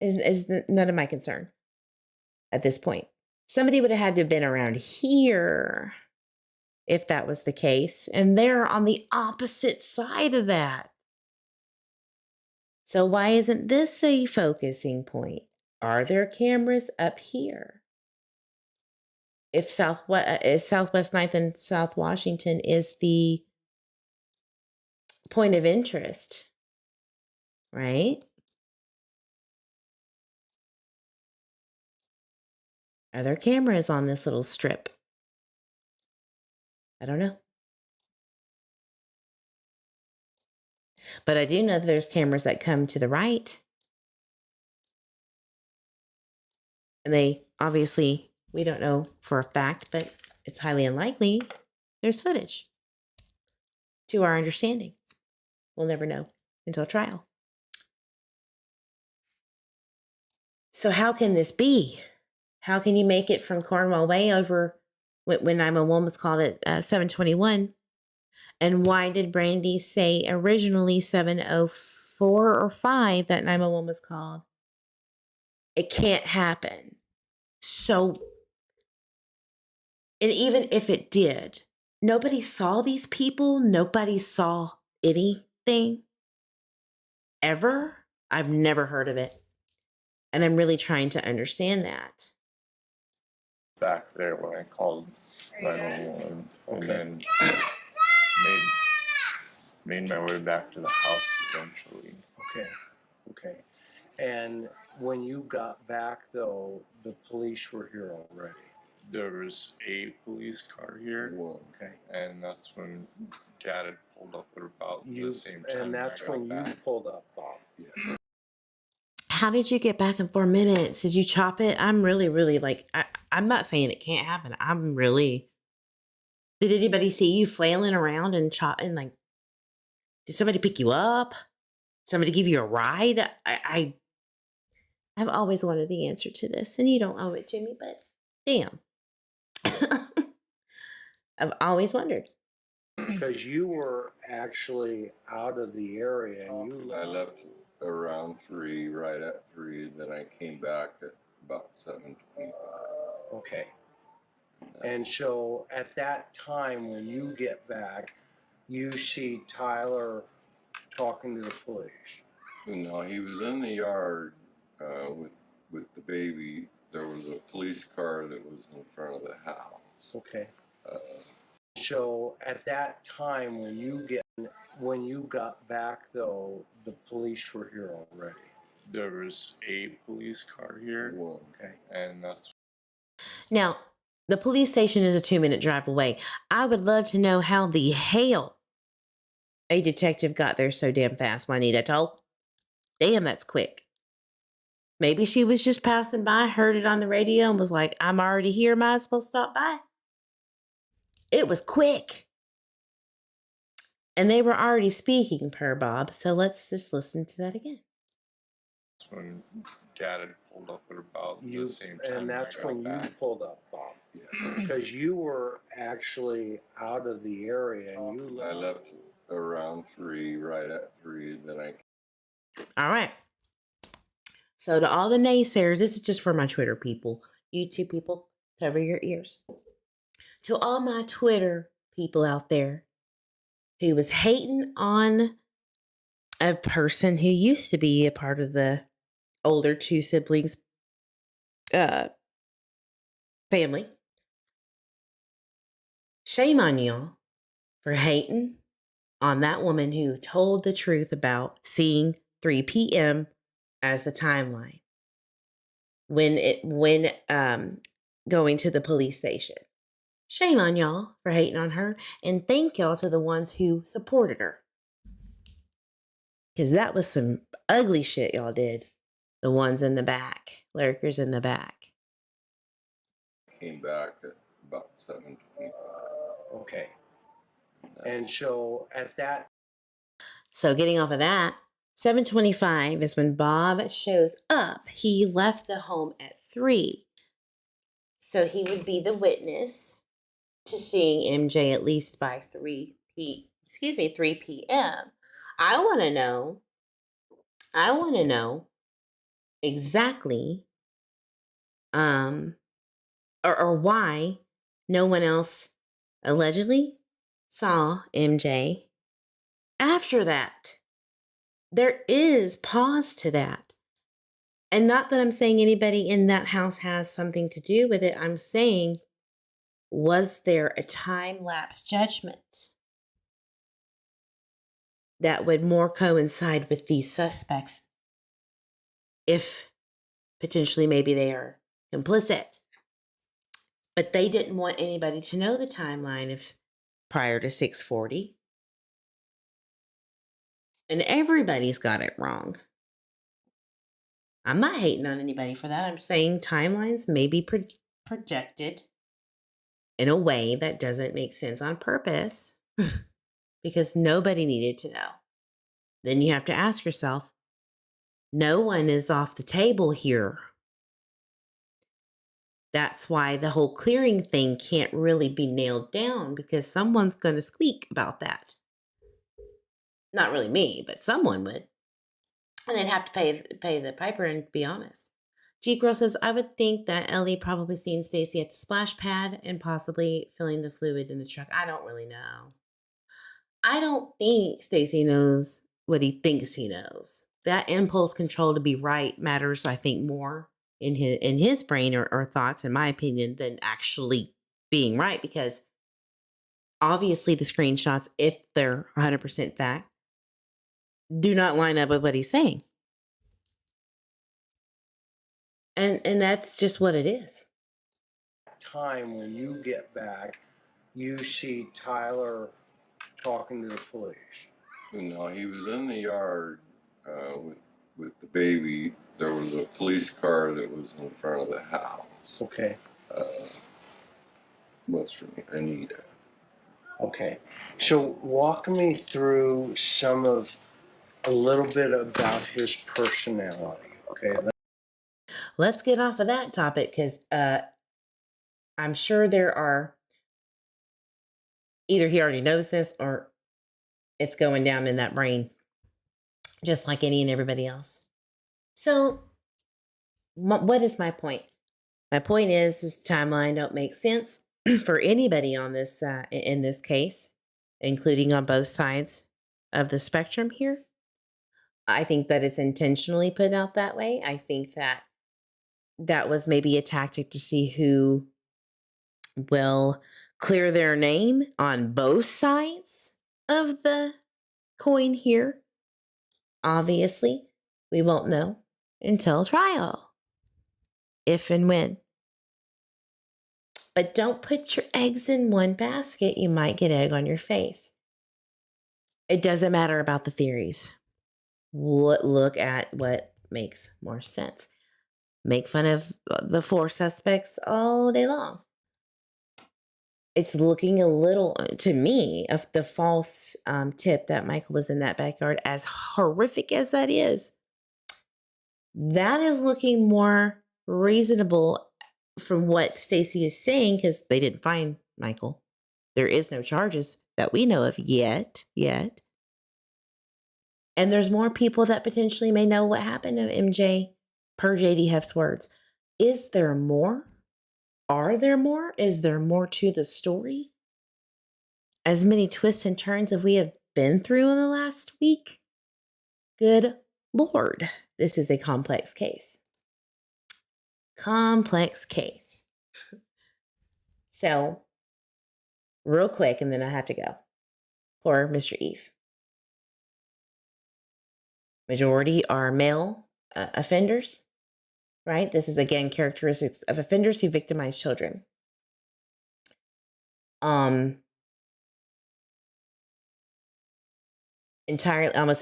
Is none of my concern at this point. Somebody would have had to have been around here if that was the case. And they're on the opposite side of that. So why isn't this a focusing point? Are there cameras up here? If Southwest 9th and South Washington is the point of interest, right? Are there cameras on this little strip? I don't know. But I do know that there's cameras that come to the right. And they obviously, we don't know for a fact, but it's highly unlikely there's footage to our understanding. We'll never know until trial. So how can this be? How can you make it from Cornwall Way over when 911 was called at 721? And why did Brandy say originally 704 or 5 that 911 was called? It can't happen. So, and even if it did, nobody saw these people. Nobody saw anything ever. I've never heard of it. And I'm really trying to understand that. Back there when I called 911 and then made my way back to the house eventually. Okay. And when you got back, though, the police were here already. There was a police car here, Okay. and that's when Dad had pulled up at about You, the same time. and that's I got when back. you pulled up, Bob. Yeah. How did you get back in 4 minutes? Did you chop it? I'm really like, I'm not saying it can't happen. I'm really, did anybody see you flailing around and chopping? Like, did somebody pick you up? Somebody give you a ride? I've always wanted the answer to this, and you don't owe it to me, but damn. I've always wondered. Because you were actually out of the area and you I left around 3, right at 3. Then I came back at about 7:25. Okay. And so at that time when you get back, you see Tyler talking to the police. No, he was in the yard with the baby. There was a police car that was in front of the house. Okay. Uh, So at that time when you got back, though, the police were here already. There was a police car here, Okay. and that's Now, the police station is a 2-minute drive away. I would love to know how the hell a detective got there so damn fast, Juanita told. Damn, that's quick. Maybe she was just passing by, heard it on the radio, and was like, I'm already here, might as well stop by. It was quick. And they were already speaking per Bob, so let's just listen to that again. when Dad had pulled up at about You, the same time. and that's I got when back. you pulled up, Bob. yeah. Because you were actually out of the area and you I left around 3, right at 3. Then I. All right. So to all the naysayers, this is just for my Twitter people. YouTube people, cover your ears. To all my Twitter people out there who was hating on a person who used to be a part of the older 2 siblings family. Shame on y'all for hating on that woman who told the truth about seeing 3 p.m. as the timeline when going to the police station. Shame on y'all for hating on her, and thank y'all to the ones who supported her. Because that was some ugly shit y'all did. The ones in the back, lurkers in the back. Came back at about 7:25. Okay. And so at that. So getting off of that, 7:25 is when Bob shows up. He left the home at 3. So he would be the witness to seeing MJ at least by 3 p.m. I want to know exactly or why no one else allegedly saw MJ after that. There is pause to that. And not that I'm saying anybody in that house has something to do with it. I'm saying, was there a time-lapse judgment? that would more coincide with these suspects if potentially maybe they are complicit. But they didn't want anybody to know the timeline of prior to 6:40. And everybody's got it wrong. I'm not hating on anybody for that. I'm saying timelines may be projected in a way that doesn't make sense on purpose because nobody needed to know. Then you have to ask yourself, no one is off the table here. That's why the whole clearing thing can't really be nailed down because someone's going to squeak about that. Not really me, but someone would. And they'd have to pay the piper and be honest. G Girl says, I would think that Ellie probably seen Stacey at the splash pad and possibly filling the fluid in the truck. I don't really know. I don't think Stacey knows what he thinks he knows. That impulse control to be right matters, I think, more in his brain or thoughts, in my opinion, than actually being right. Because obviously the screenshots, if they're 100% fact, do not line up with what he's saying. And that's just what it is. Time when you get back, you see Tyler talking to the police. No, he was in the yard with the baby. There was a police car that was in front of the house. Okay. What's her name? Anita. Okay. So walk me through a little bit about his personality. Okay. Let's get off of that topic because I'm sure there are, either he already knows this or it's going down in that brain, just like any and everybody else. So what is my point? My point is this timeline don't make sense for anybody on this in this case, including on both sides of the spectrum here. I think that it's intentionally put out that way. I think that was maybe a tactic to see who will clear their name on both sides of the coin here. Obviously, we won't know until trial, if and when. But don't put your eggs in one basket. You might get egg on your face. It doesn't matter about the theories. Look at what makes more sense. Make fun of the four suspects all day long. It's looking a little, to me, of the false tip that Michael was in that backyard, as horrific as that is looking more reasonable from what Stacey is saying, because they didn't find Michael. There is no charges that we know of yet. And there's more people that potentially may know what happened to MJ per JD Huff's words. Is there more? Are there more? Is there more to the story? As many twists and turns as we have been through in the last week? Good Lord, this is a complex case. Complex case. So, real quick, and then I have to go. Poor Mr. Eve. Majority are male offenders, right? This is, again, characteristics of offenders who victimize children. Almost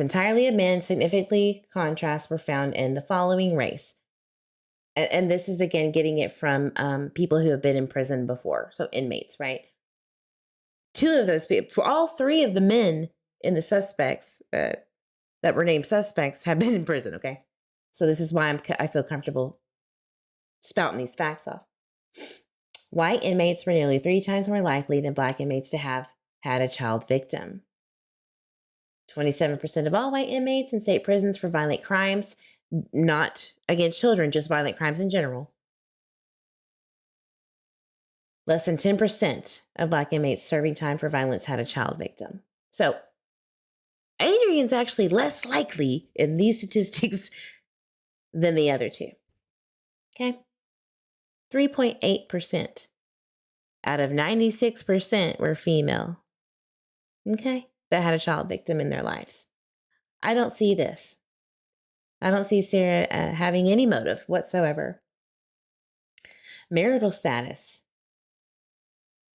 entirely of men. Significantly contrasts were found in the following race. And this is, again, getting it from people who have been in prison before. So inmates, right? Two of those people, for all three of the men in the suspects that were named suspects have been in prison, okay? So this is why I feel comfortable spouting these facts off. White inmates were nearly 3 times more likely than black inmates to have had a child victim. 27% of all white inmates in state prisons for violent crimes, not against children, just violent crimes in general. Less than 10% of black inmates serving time for violence had a child victim. So Adrian's actually less likely in these statistics than the other two. Okay? 3.8% out of 96% were female. Okay? that had a child victim in their lives. I don't see this. I don't see Sarah having any motive whatsoever. Marital status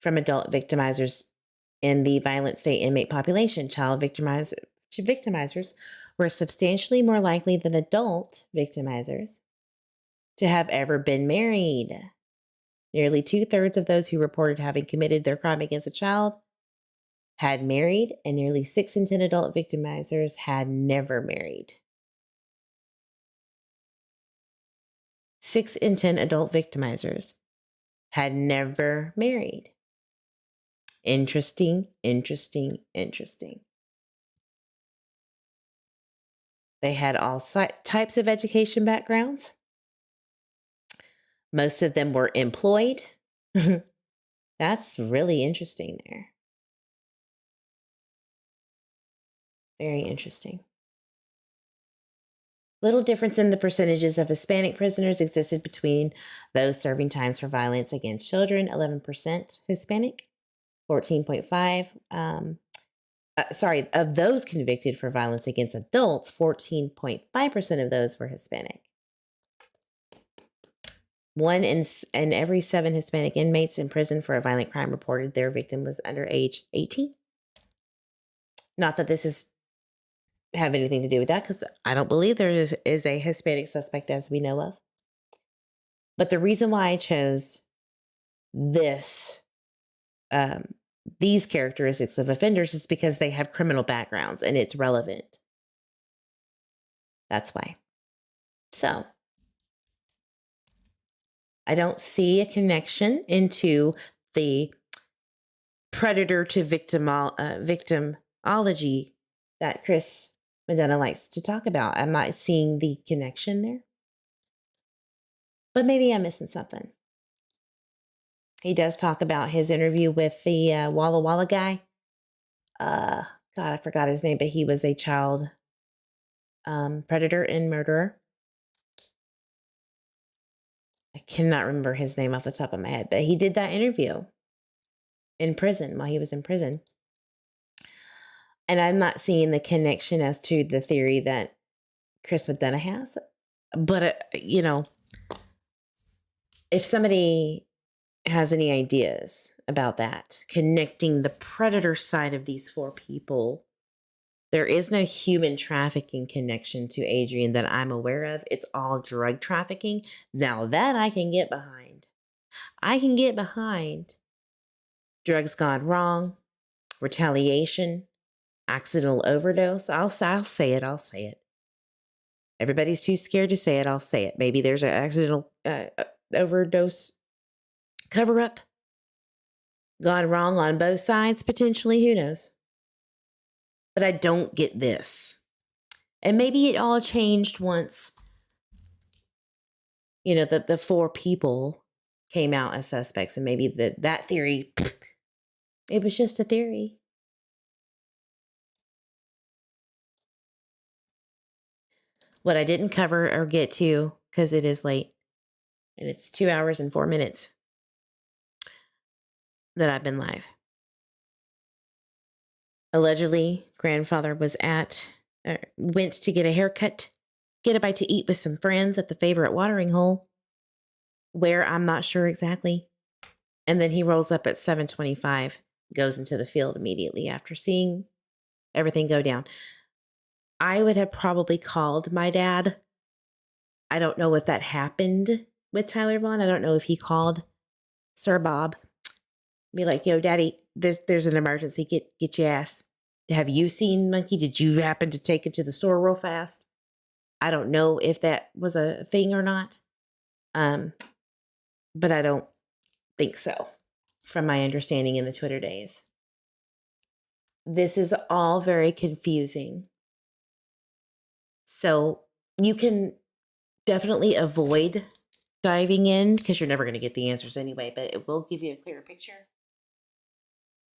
from adult victimizers in the violent state inmate population. Child victimizers were substantially more likely than adult victimizers to have ever been married. Nearly 2/3 of those who reported having committed their crime against a child had married, and nearly 6 in 10 adult victimizers had never married. 6 in 10 adult victimizers had never married. Interesting, interesting, interesting. They had all types of education backgrounds. Most of them were employed. That's really interesting there. Very interesting. Little difference in the percentages of Hispanic prisoners existed between those serving times for violence against children, 11% Hispanic, 14.5. Of those convicted for violence against adults, 14.5% of those were Hispanic. 1 in every 7 Hispanic inmates in prison for a violent crime reported their victim was under age 18. Not that this is have anything to do with that, because I don't believe there is a Hispanic suspect as we know of. But the reason why I chose these characteristics of offenders is because they have criminal backgrounds and it's relevant. That's why. So I don't see a connection into the predator to victimology that Chris Medina likes to talk about. I'm not seeing the connection there. But maybe I'm missing something. He does talk about his interview with the Walla Walla guy. God, I forgot his name, but he was a child predator and murderer. I cannot remember his name off the top of my head, but he did that interview in prison while he was in prison. And I'm not seeing the connection as to the theory that Chris McDonough has. But, if somebody has any ideas about that, connecting the predator side of these 4 people, there is no human trafficking connection to Adrian that I'm aware of. It's all drug trafficking. Now that I can get behind. I can get behind drugs gone wrong, retaliation, accidental overdose. I'll say it. Everybody's too scared to say it. I'll say it. Maybe there's an accidental overdose cover-up gone wrong on both sides, potentially. Who knows? But I don't get this. And maybe it all changed once, that the 4 people came out as suspects, and maybe that theory, it was just a theory. What I didn't cover or get to, because it is late, and it's 2 hours and 4 minutes that I've been live. Allegedly, grandfather went to get a haircut, get a bite to eat with some friends at the favorite watering hole, where I'm not sure exactly. And then he rolls up at 7:25, goes into the field immediately after seeing everything go down. I would have probably called my dad. I don't know if that happened with Tyler Vaughan. I don't know if he called Sir Bob. Be like, yo, Daddy, there's an emergency. Get your ass. Have you seen Monkey? Did you happen to take him to the store real fast? I don't know if that was a thing or not. But I don't think so, from my understanding in the Twitter days. This is all very confusing. So you can definitely avoid diving in, because you're never going to get the answers anyway, but it will give you a clearer picture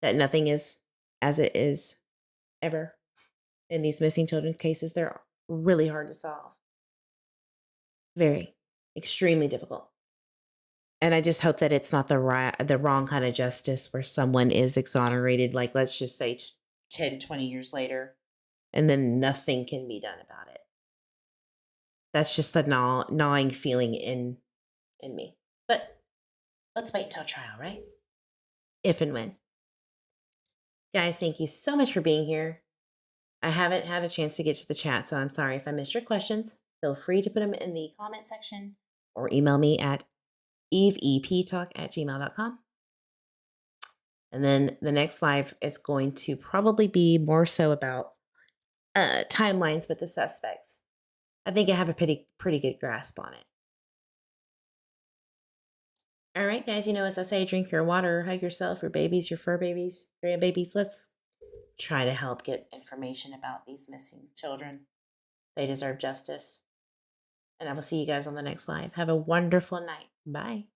that nothing is as it is ever. In these missing children's cases, they're really hard to solve. Very, extremely difficult. And I just hope that it's not the wrong kind of justice where someone is exonerated, like let's just say 10, 20 years later, and then nothing can be done about it. That's just the gnawing feeling in me. But let's wait until trial, right? If and when. Guys, thank you so much for being here. I haven't had a chance to get to the chat, so I'm sorry if I missed your questions. Feel free to put them in the comment section or email me at eveptalk@gmail.com. And then the next live is going to probably be more so about timelines with the suspects. I think I have a pretty good grasp on it. All right, guys, as I say, drink your water, hug yourself, your babies, your fur babies, grandbabies. Let's try to help get information about these missing children. They deserve justice. And I will see you guys on the next live. Have a wonderful night. Bye.